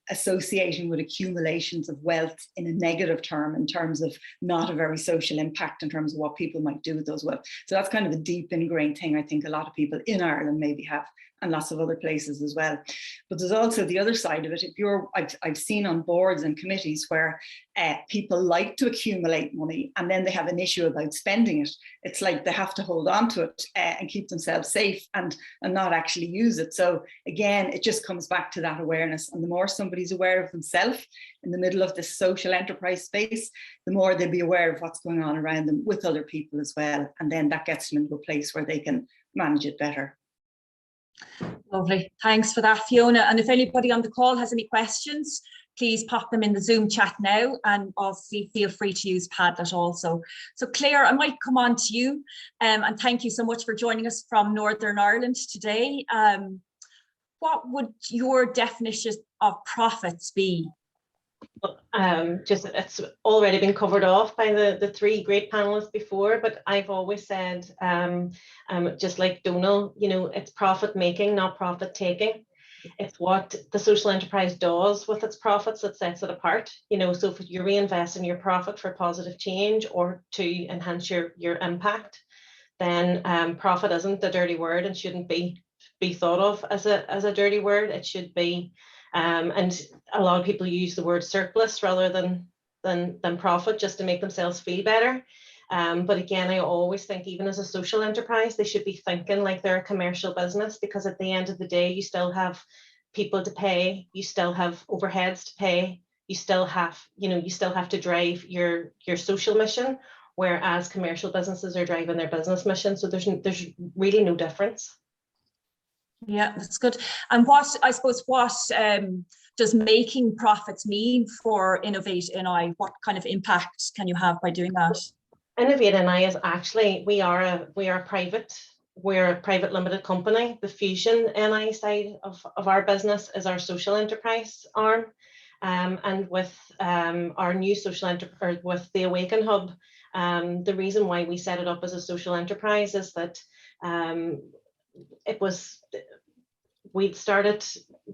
associating with accumulations of wealth in a negative term, in terms of not a very social impact in terms of what people might do with those wealth. So that's kind of a deep ingrained thing I think a lot of people in Ireland maybe have, and lots of other places as well. But there's also the other side of it. If you're, I've seen on boards and committees where people like to accumulate money and then they have an issue about spending it. It's like they have to hold on to it and keep themselves safe and not actually use it. So again, it just comes back to that awareness. And the more somebody's aware of themselves in the middle of this social enterprise space, the more they'll be aware of what's going on around them with other people as well. And then that gets them into a place where they can manage it better. Lovely. Thanks for that, Fiona. And if anybody on the call has any questions, please pop them in the Zoom chat now, and obviously feel free to use Padlet also. So Clare, I might come on to you, and thank you so much for joining us from Northern Ireland today. What would your definition of profits be? Just it's already been covered off by the three great panelists before, but I've always said, just like Donal, you know, it's profit making, not profit taking. It's what the social enterprise does with its profits that sets it apart. You know, so if you reinvest in your profit for positive change or to enhance your impact, then profit isn't a dirty word and shouldn't be thought of as a dirty word. It should be. And a lot of people use the word surplus rather than profit just to make themselves feel better. But again, I always think even as a social enterprise, they should be thinking like they're a commercial business, because at the end of the day, you still have people to pay, you still have overheads to pay, you still have to drive your social mission, whereas commercial businesses are driving their business mission. So there's really no difference. Yeah, that's good. And what does making profits mean for Innovate NI? What kind of impact can you have by doing that? Innovate NI is actually, we're a private limited company. The Fusion NI side of our business is our social enterprise arm. And with our new social enterprise, with the Awaken Hub, the reason why we set it up as a social enterprise is that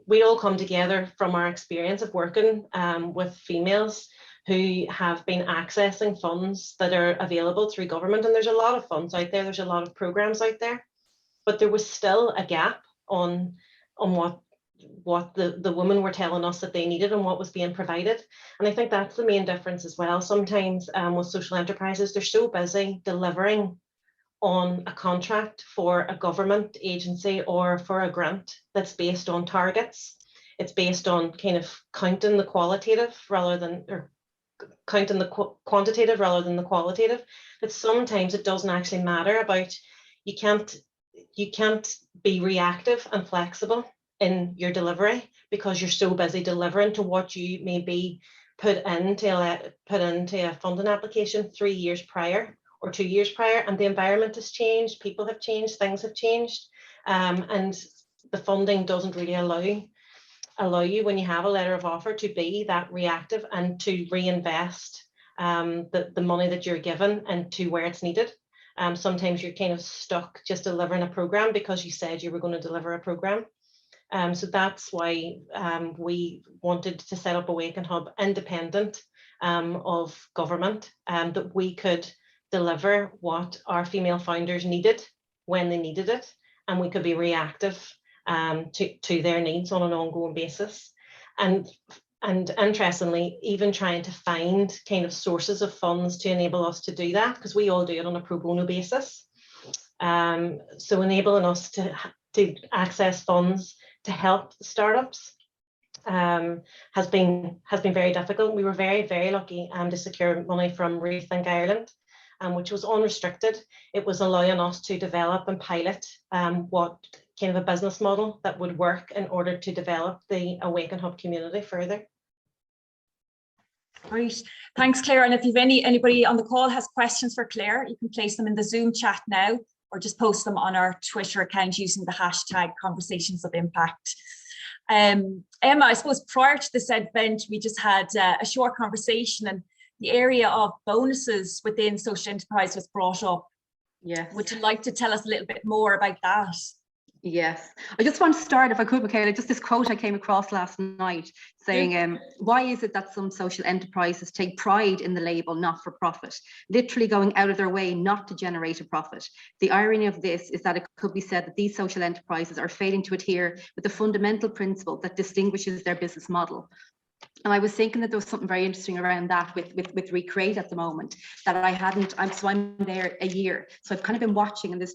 we all come together from our experience of working with females who have been accessing funds that are available through government. And there's a lot of funds out there, there's a lot of programs out there, but there was still a gap on what the women were telling us that they needed and what was being provided. And I think that's the main difference as well. Sometimes with social enterprises, they're so busy delivering on a contract for a government agency or for a grant that's based on targets. It's based on kind of counting the qualitative rather than, or counting the quantitative rather than the qualitative. But sometimes it doesn't actually matter about, you can't be reactive and flexible in your delivery because you're so busy delivering to what you maybe put into a funding application 3 years prior or 2 years prior, and the environment has changed, people have changed, things have changed, and the funding doesn't really allow you when you have a letter of offer to be that reactive and to reinvest the money that you're given into where it's needed. Sometimes you're kind of stuck just delivering a program because you said you were going to deliver a program. So that's why we wanted to set up Awaken Hub independent of government, that we could deliver what our female founders needed when they needed it, and we could be reactive to their needs on an ongoing basis. And interestingly, even trying to find kind of sources of funds to enable us to do that, because we all do it on a pro bono basis. So enabling us to access funds to help startups has been very difficult. We were very, very lucky to secure money from Rethink Ireland, which was unrestricted. It was allowing us to develop and pilot what kind of a business model that would work in order to develop the Awaken Hub community further. Great, thanks Clare. And if you've anybody on the call has questions for Clare, you can place them in the Zoom chat now, or just post them on our Twitter account using the hashtag Conversations of Impact. Emma, I suppose prior to this event, we just had a short conversation, and the area of bonuses within social enterprise was brought up. Yeah. Would you like to tell us a little bit more about that? Yes, I just want to start, if I could, Michaela, just this quote I came across last night saying, why is it that some social enterprises take pride in the label not for profit, literally going out of their way not to generate a profit? The irony of this is that it could be said that these social enterprises are failing to adhere with the fundamental principle that distinguishes their business model. And I was thinking that there was something very interesting around that with Recreate at the moment that I hadn't. I'm there a year, so I've kind of been watching, and there's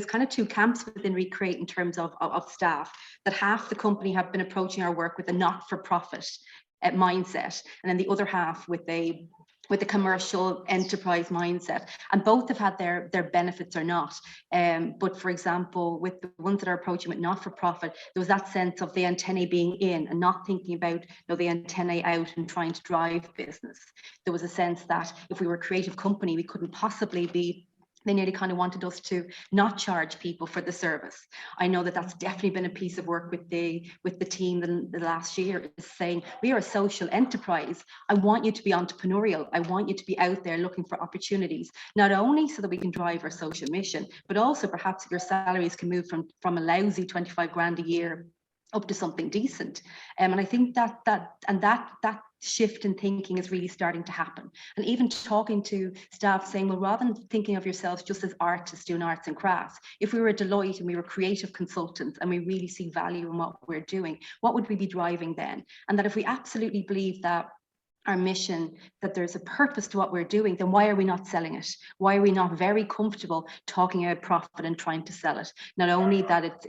kind of two camps within Recreate in terms of staff. That half the company have been approaching our work with a not-for-profit mindset, and then the other half with a commercial enterprise mindset, and both have had their benefits or not. But for example, with the ones that are approaching with not-for-profit, there was that sense of the antennae being in and not thinking about the antennae out and trying to drive business. There was a sense that if we were a creative company, we couldn't possibly be. They nearly kind of wanted us to not charge people for the service. I know that that's definitely been a piece of work with the team in the last year, is saying we are a social enterprise. I want you to be entrepreneurial. I want you to be out there looking for opportunities, not only so that we can drive our social mission, but also perhaps your salaries can move from a lousy 25 grand a year up to something decent. And I think that shift in thinking is really starting to happen. And even talking to staff saying, well, rather than thinking of yourselves just as artists doing arts and crafts, if we were a Deloitte and we were creative consultants and we really see value in what we're doing, what would we be driving then? And that if we absolutely believe that our mission, that there's a purpose to what we're doing, then why are we not selling it? Why are we not very comfortable talking about profit and trying to sell it? Not only that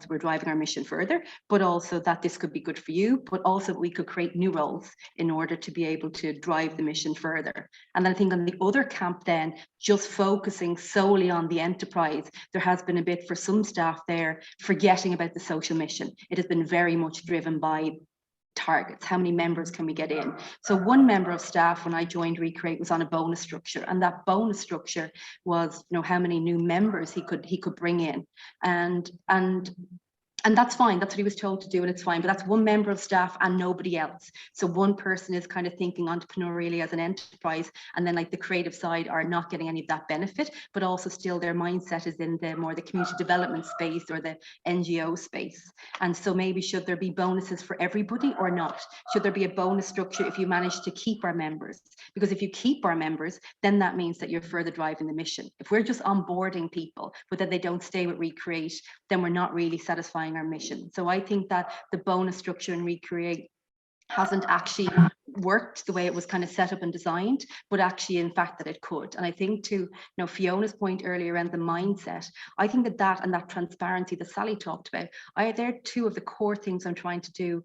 we're driving our mission further, but also that this could be good for you, but also we could create new roles in order to be able to drive the mission further. And then I think on the other camp then, just focusing solely on the enterprise, there has been a bit for some staff there forgetting about the social mission. It has been very much driven by targets. How many members can we get in? So one member of staff when I joined Recreate was on a bonus structure, and that bonus structure was, how many new members he could bring in, and that's fine. That's what he was told to do, and it's fine. But that's one member of staff and nobody else. So one person is kind of thinking entrepreneurially as an enterprise, and then like the creative side are not getting any of that benefit, but also still their mindset is in the community development space or the NGO space. And so maybe should there be bonuses for everybody or not? Should there be a bonus structure if you manage to keep our members? Because if you keep our members, then that means that you're further driving the mission. If we're just onboarding people, but then they don't stay with Recreate, then we're not really satisfying our mission. So I think that the bonus structure in Recreate hasn't actually worked the way it was kind of set up and designed, but actually in fact that it could. And I think to Fiona's point earlier around the mindset, I think that and that transparency that Sallie talked about, they're two of the core things I'm trying to do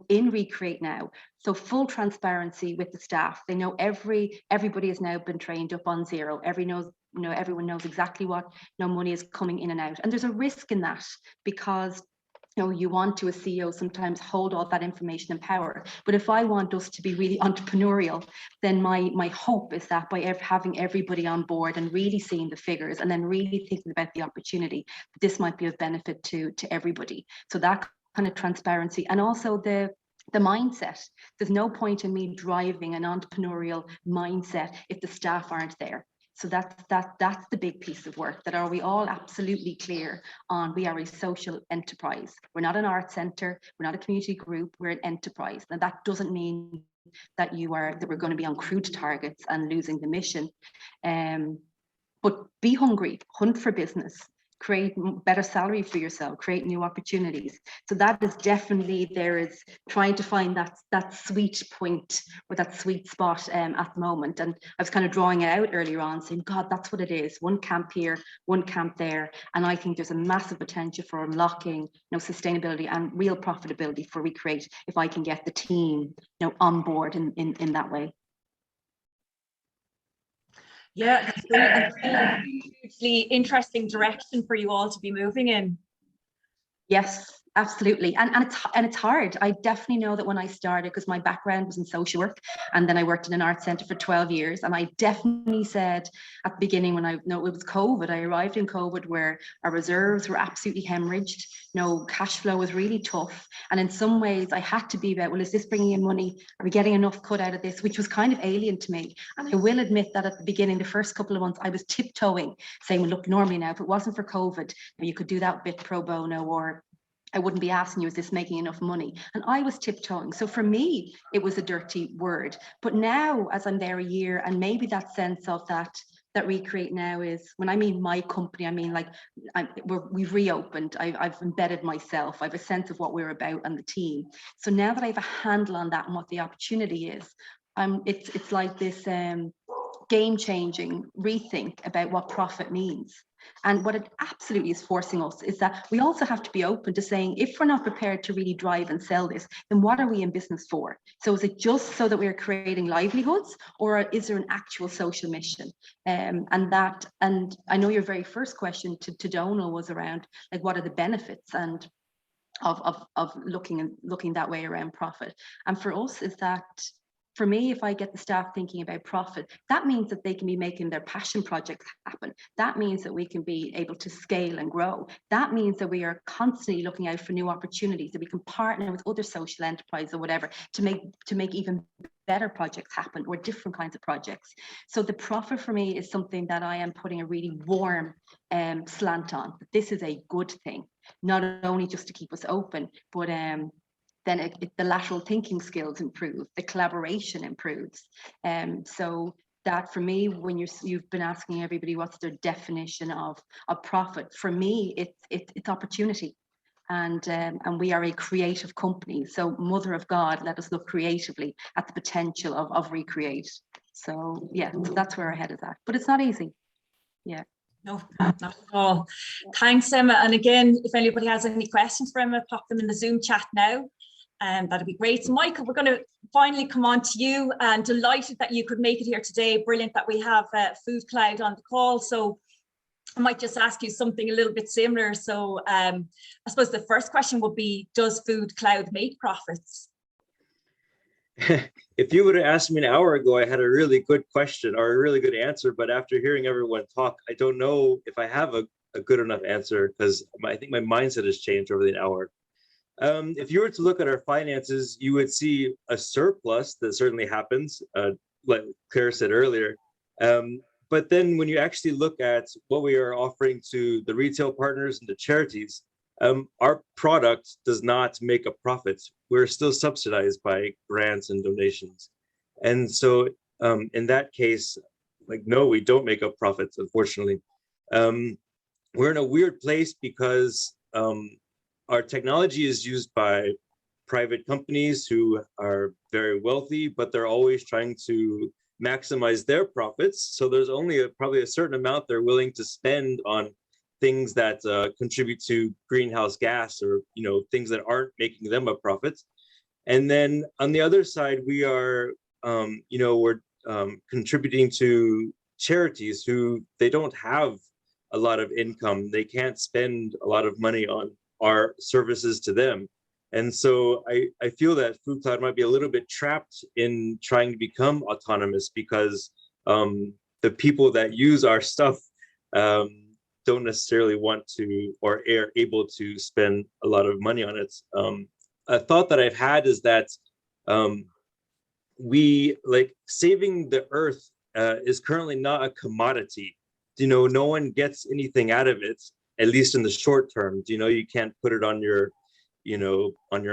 in Recreate now. So full transparency with the staff. They know everybody has now been trained up on zero. Everyone knows exactly what money is coming in and out. And there's a risk in that because you want to, as CEO, sometimes hold all that information and power. But if I want us to be really entrepreneurial, then my hope is that by having everybody on board and really seeing the figures and then really thinking about the opportunity, this might be of benefit to everybody. So that kind of transparency, and also the mindset. There's no point in me driving an entrepreneurial mindset if the staff aren't there. So that's the big piece of work. That are we all absolutely clear on? We are a social enterprise. We're not an art centre. We're not a community group. We're an enterprise. And that doesn't mean that we're going to be on crude targets and losing the mission. But be hungry, hunt for business, create better salary for yourself, create new opportunities. So that is definitely, there is trying to find that sweet point or that sweet spot at the moment. And I was kind of drawing it out earlier on saying, God, that's what it is. One camp here, one camp there. And I think there's a massive potential for unlocking sustainability and real profitability for Recreate if I can get the team on board in that way. Yeah, that's a hugely interesting direction for you all to be moving in. Yes, Absolutely. And it's hard. I definitely know that when I started, because my background was in social work, and then I worked in an art centre for 12 years. And I definitely said at the beginning, when I know it was COVID, I arrived in COVID where our reserves were absolutely hemorrhaged. No, cash flow was really tough. And in some ways I had to be about, well, is this bringing in money? Are we getting enough cut out of this? Which was kind of alien to me. And I will admit that at the beginning, the first couple of months, I was tiptoeing, saying, well, look, normally now, if it wasn't for COVID, you could do that bit pro bono, or I wouldn't be asking you, is this making enough money? And I was tiptoeing. So for me, it was a dirty word. But now, as I'm there a year, and maybe that sense of that Recreate now is, when I mean my company, I mean like we've reopened, I've embedded myself, I have a sense of what we're about and the team. So now that I have a handle on that and what the opportunity is, it's like this game-changing rethink about what profit means. And what it absolutely is forcing us is that we also have to be open to saying, if we're not prepared to really drive and sell this, then what are we in business for? So is it just so that we're creating livelihoods, or is there an actual social mission? And I know your very first question to Donal was around, like, what are the benefits and of looking that way around profit? And for us is that, for me, if I get the staff thinking about profit, that means that they can be making their passion projects happen. That means that we can be able to scale and grow. That means that we are constantly looking out for new opportunities, that we can partner with other social enterprises or whatever to make even better projects happen, or different kinds of projects. So the profit for me is something that I am putting a really warm slant on. This is a good thing, not only just to keep us open, but then the lateral thinking skills improve, the collaboration improves. So that, for me, when you've been asking everybody what's their definition of profit, for me, it's opportunity. And we are a creative company. So Mother of God, let us look creatively at the potential of Recreate. So yeah, so that's where our head is at. But it's not easy. Yeah. No, not at all. Thanks, Emma. And again, if anybody has any questions for Emma, pop them in the Zoom chat now. That'd be great. So Michael, we're going to finally come on to you, and delighted that you could make it here today. Brilliant that we have FoodCloud on the call. So I might just ask you something a little bit similar. So I suppose the first question would be, does FoodCloud make profits? If you would have asked me an hour ago, I had a really good question or a really good answer. But after hearing everyone talk, I don't know if I have a good enough answer, because I think my mindset has changed over the hour. If you were to look at our finances, you would see a surplus. That certainly happens, like Claire said earlier. But then when you actually look at what we are offering to the retail partners and the charities, our product does not make a profit. We're still subsidized by grants and donations. And so in that case, like, no, we don't make a profit, unfortunately. We're in a weird place because our technology is used by private companies who are very wealthy, but they're always trying to maximize their profits. So there's only probably a certain amount they're willing to spend on things that contribute to greenhouse gas, or things that aren't making them a profit. And then on the other side, we are we're contributing to charities who they don't have a lot of income. They can't spend a lot of money on our services to them. And so I feel that FoodCloud might be a little bit trapped in trying to become autonomous, because the people that use our stuff don't necessarily want to, or are able to, spend a lot of money on it. A thought that I've had is that we, like, saving the earth is currently not a commodity. No one gets anything out of it, at least in the short term. You can't put it on your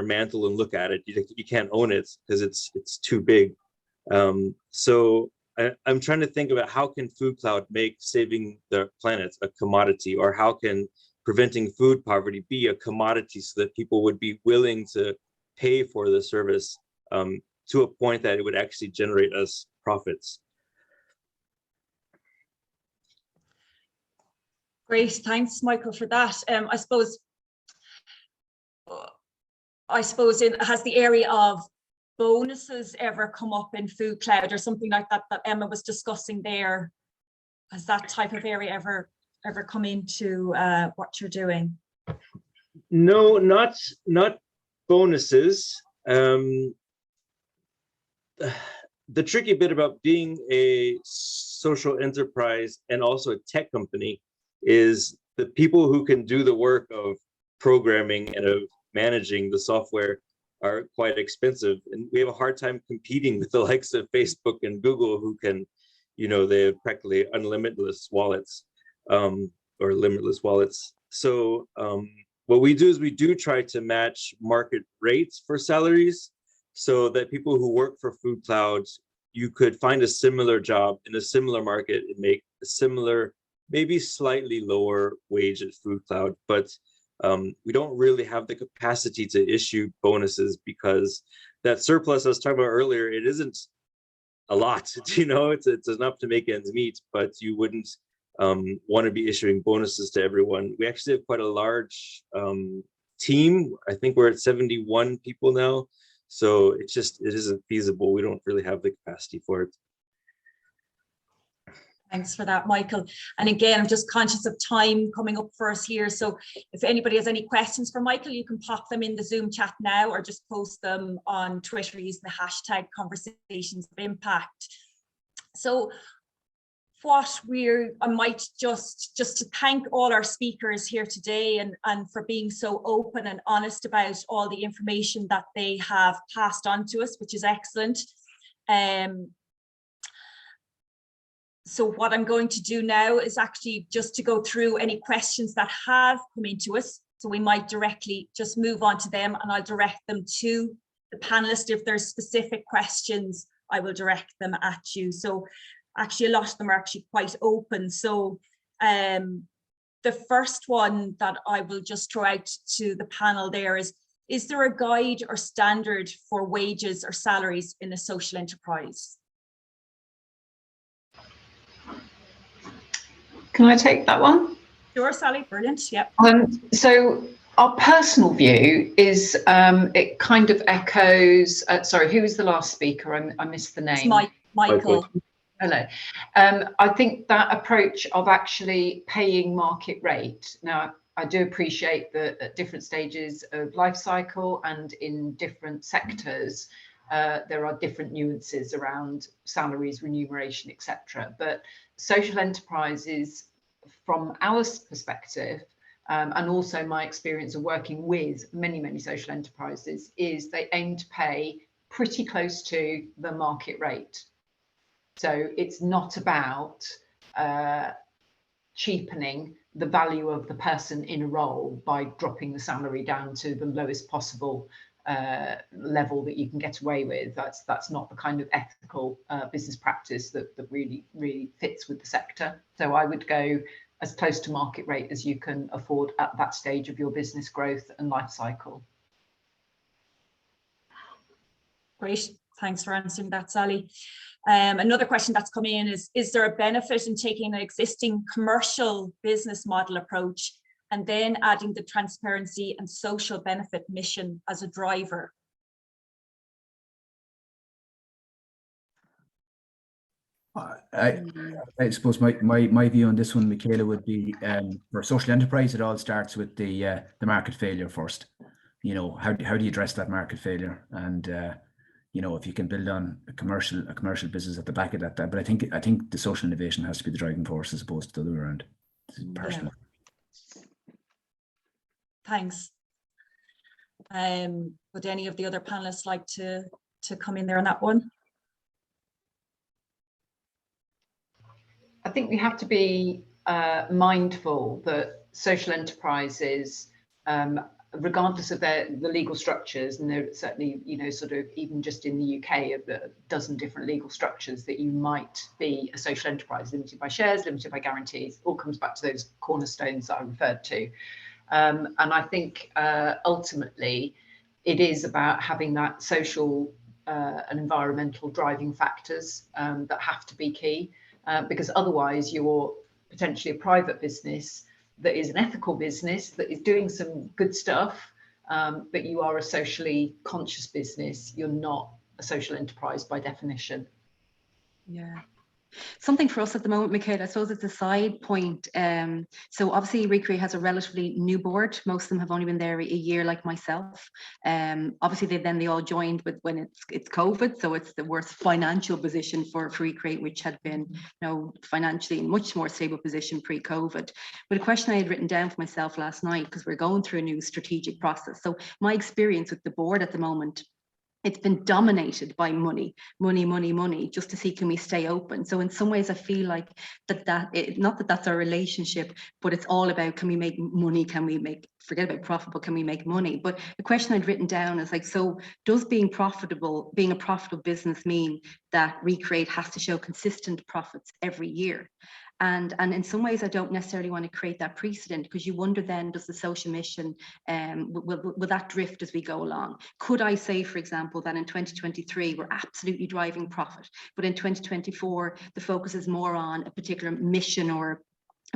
mantle and look at it. You can't own it because it's too big. So I'm trying to think about, how can FoodCloud make saving the planet a commodity, or how can preventing food poverty be a commodity, so that people would be willing to pay for the service to a point that it would actually generate us profits. Great, thanks, Michael, for that. I suppose has the area of bonuses ever come up in FoodCloud, or something like that Emma was discussing there? Has that type of area ever come into what you're doing? No, not bonuses. The tricky bit about being a social enterprise and also a tech company is the people who can do the work of programming and of managing the software are quite expensive. And we have a hard time competing with the likes of Facebook and Google, who can, they have practically unlimitless wallets, or limitless wallets. So what we do is we do try to match market rates for salaries, so that people who work for FoodCloud, you could find a similar job in a similar market and make a similar, maybe slightly lower wage at FoodCloud. But we don't really have the capacity to issue bonuses, because that surplus I was talking about earlier, it isn't a lot, it's enough to make ends meet, but you wouldn't want to be issuing bonuses to everyone. We actually have quite a large team. I think we're at 71 people now. So it isn't feasible. We don't really have the capacity for it. Thanks for that, Michael. And again, I'm just conscious of time coming up for us here. So if anybody has any questions for Michael, you can pop them in the Zoom chat now, or just post them on Twitter using the hashtag Conversations of Impact. So I might just to thank all our speakers here today and for being so open and honest about all the information that they have passed on to us, which is excellent. So what I'm going to do now is actually just to go through any questions that have come into us. So we might directly just move on to them, and I'll direct them to the panelists. If there's specific questions, I will direct them at you. So actually, a lot of them are actually quite open. So the first one that I will just throw out to the panel there is there a guide or standard for wages or salaries in a social enterprise? Can I take that one? Sure, Sallie, brilliant, yep. So our personal view is it kind of echoes, sorry, who was the last speaker? I missed the name. It's Michael. Hello. I think that approach of actually paying market rate. Now, I do appreciate that at different stages of life cycle and in different sectors, there are different nuances around salaries, remuneration, etc. But social enterprises, from our perspective, and also my experience of working with many social enterprises, is they aim to pay pretty close to the market rate. So it's not about cheapening the value of the person in a role by dropping the salary down to the lowest possible level that you can get away with. That's not the kind of ethical business practice that really fits with the sector. So I would go as close to market rate as you can afford at that stage of your business growth and life cycle. Great, thanks for answering that, Sallie. Another question that's come in is there a benefit in taking an existing commercial business model approach and then adding the transparency and social benefit mission as a driver? I suppose my view on this one, Michaela, would be for social enterprise, it all starts with the market failure first. How do you address that market failure? And if you can build on a commercial business at the back of that. But I think the social innovation has to be the driving force as opposed to the other way around. Personally. Yeah. Thanks. Would any of the other panelists like to come in there on that one? I think we have to be mindful that social enterprises, regardless of the legal structures, and there certainly, sort of even just in the UK, a dozen different legal structures that you might be a social enterprise, limited by shares, limited by guarantees, all comes back to those cornerstones that I referred to. And I think ultimately it is about having that social and environmental driving factors that have to be key. Because otherwise you're potentially a private business that is an ethical business that is doing some good stuff, but you are a socially conscious business. You're not a social enterprise by definition. Yeah, Something for us at the moment, Michaela, I suppose it's a side point. So obviously Recreate has a relatively new board. Most of them have only been there a year, like myself. Obviously they all joined when it's COVID, so it's the worst financial position for Recreate, which had been financially in much more stable position pre-COVID. But a question I had written down for myself last night, because we're going through a new strategic process. So my experience with the board at the moment, it's been dominated by money, just to see, can we stay open? So in some ways I feel like not that that's our relationship, but it's all about, can we make money? Forget about profit, but can we make money? But the question I'd written down is like, so does being a profitable business mean that Recreate has to show consistent profits every year? And in some ways, I don't necessarily want to create that precedent, because you wonder then, does the social mission, will that drift as we go along? Could I say, for example, that in 2023, we're absolutely driving profit, but in 2024, the focus is more on a particular mission or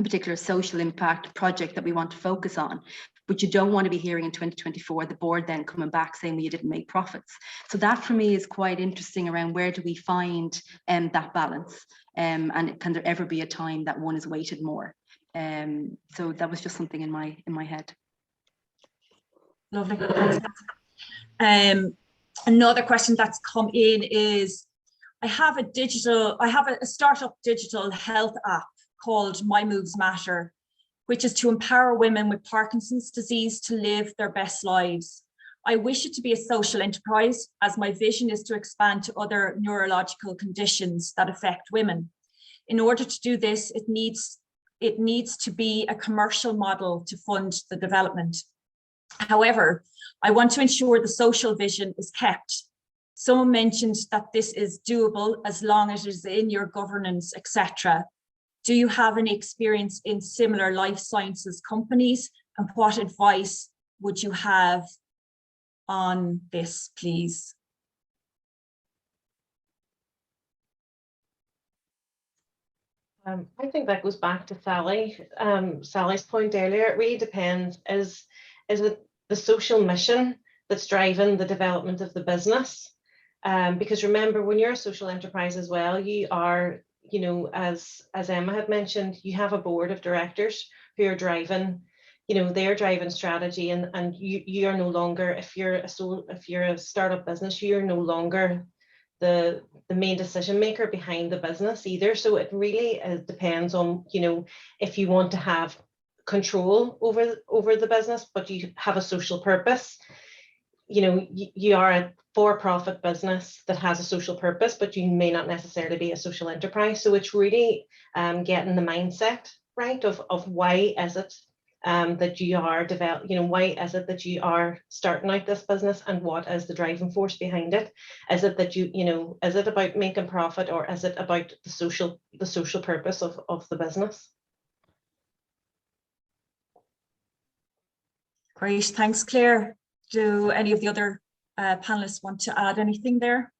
a particular social impact project that we want to focus on? But you don't want to be hearing in 2024 the board then coming back saying, well, you didn't make profits. So that for me is quite interesting around, where do we find that balance? And can there ever be a time that one is weighted more? So that was just something in my head. Lovely. Another question that's come in is, I have a startup digital health app called My Moves Matter, which is to empower women with Parkinson's disease to live their best lives. I wish it to be a social enterprise, as my vision is to expand to other neurological conditions that affect women. In order to do this, it needs to be a commercial model to fund the development. However, I want to ensure the social vision is kept. Someone mentioned that this is doable as long as it is in your governance, etc. Do you have any experience in similar life sciences companies, and what advice would you have on this, please? I think that goes back to Sallie. Sallie's point earlier. It really depends. Is it the social mission that's driving the development of the business? Because remember, when you're a social enterprise as well, you are, as Emma had mentioned, you have a board of directors who are driving, they're driving strategy, and you are no longer, if you're a startup business, you're no longer the main decision maker behind the business either. So it really depends on, if you want to have control over the business, but you have a social purpose. You are a for-profit business that has a social purpose, but you may not necessarily be a social enterprise. So it's really getting the mindset right of why is it that you are why is it that you are starting out this business, and what is the driving force behind it? Is it that is it about making profit, or is it about the social purpose of the business? Great, thanks, Claire. Do any of the other panelists want to add anything there?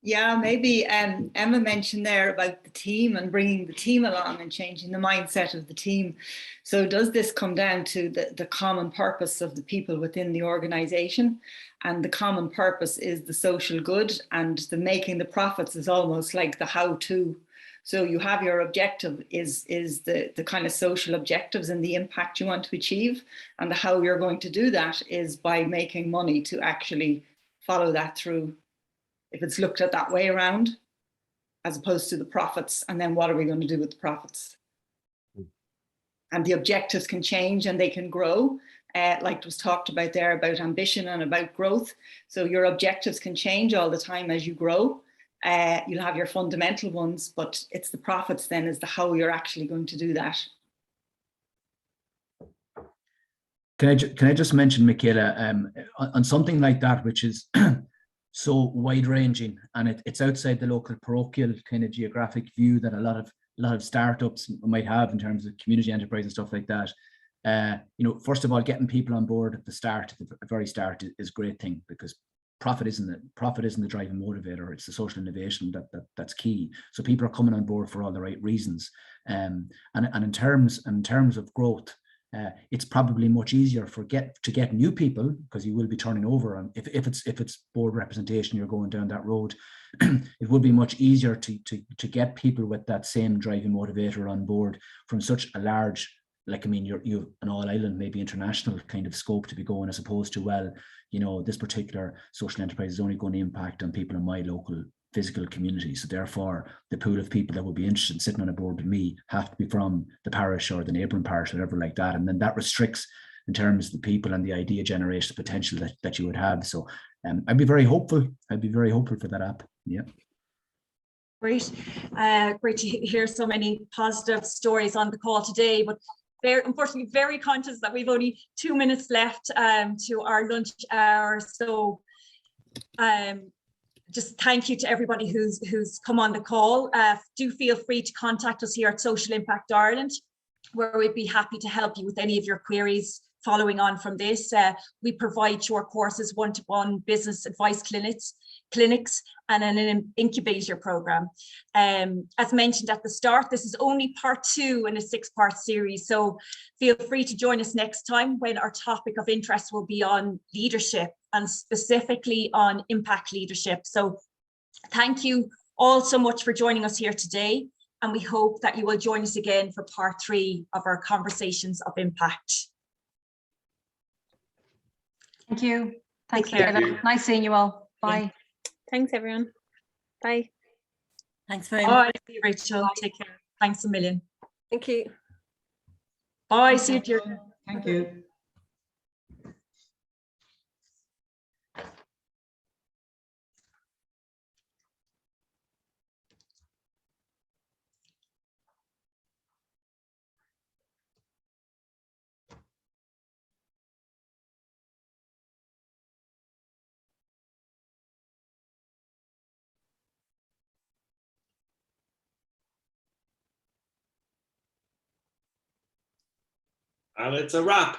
Yeah, maybe Emma mentioned there about the team and bringing the team along and changing the mindset of the team. So does this come down to the common purpose of the people within the organization? And the common purpose is the social good, and the making the profits is almost like the how-to. So you have your objective is the kind of social objectives and the impact you want to achieve, and the how you're going to do that is by making money to actually follow that through, if it's looked at that way around, as opposed to the profits, and then what are we going to do with the profits? And the objectives can change and they can grow, like was talked about there, about ambition and about growth. So your objectives can change all the time as you grow. You'll have your fundamental ones, but it's the profits then is the how you're actually going to do that. Can I just mention, Michaela, on something like that, which is so wide-ranging, and it's outside the local parochial kind of geographic view that a lot of startups might have in terms of community enterprise and stuff like that. First of all, getting people on board at the very start is a great thing, because profit isn't the driving motivator. It's the social innovation that's key. So people are coming on board for all the right reasons. And in terms of growth, it's probably much easier to get new people, because you will be turning over, and if it's board representation, you're going down that road. It would be much easier to get people with that same driving motivator on board from such a large, like, I mean, you've an all island, maybe international kind of scope to be going, as opposed to, well, you know, this particular social enterprise is only going to impact on people in my local physical community. So therefore, the pool of people that would be interested in sitting on a board with me have to be from the parish or the neighbouring parish, whatever like that. And then that restricts in terms of the people and the idea generation potential that you would have. So I'd be very hopeful. I'd be very hopeful for that app. Yeah. Great. Great to hear so many positive stories on the call today, but unfortunately very conscious that we've only 2 minutes left to our lunch hour. So just thank you to everybody who's come on the call. Do feel free to contact us here at Social Impact Ireland, where we'd be happy to help you with any of your queries following on from this. We provide short courses, one-to-one business advice clinics and an incubator program. As mentioned at the start, this is only part 2 in a 6-part series, so feel free to join us next time when our topic of interest will be on leadership, and specifically on impact leadership. So thank you all so much for joining us here today, and we hope that you will join us again for part 3 of our conversations of impact. Thank you. Thanks, Take care. Michaela. Nice seeing you all. Bye. Yeah. Thanks, everyone. Bye. Thanks very much. Bye, Rachel. Take care. Thanks a million. Thank you. Bye. See you, Deirdre. Thank you. And it's a wrap.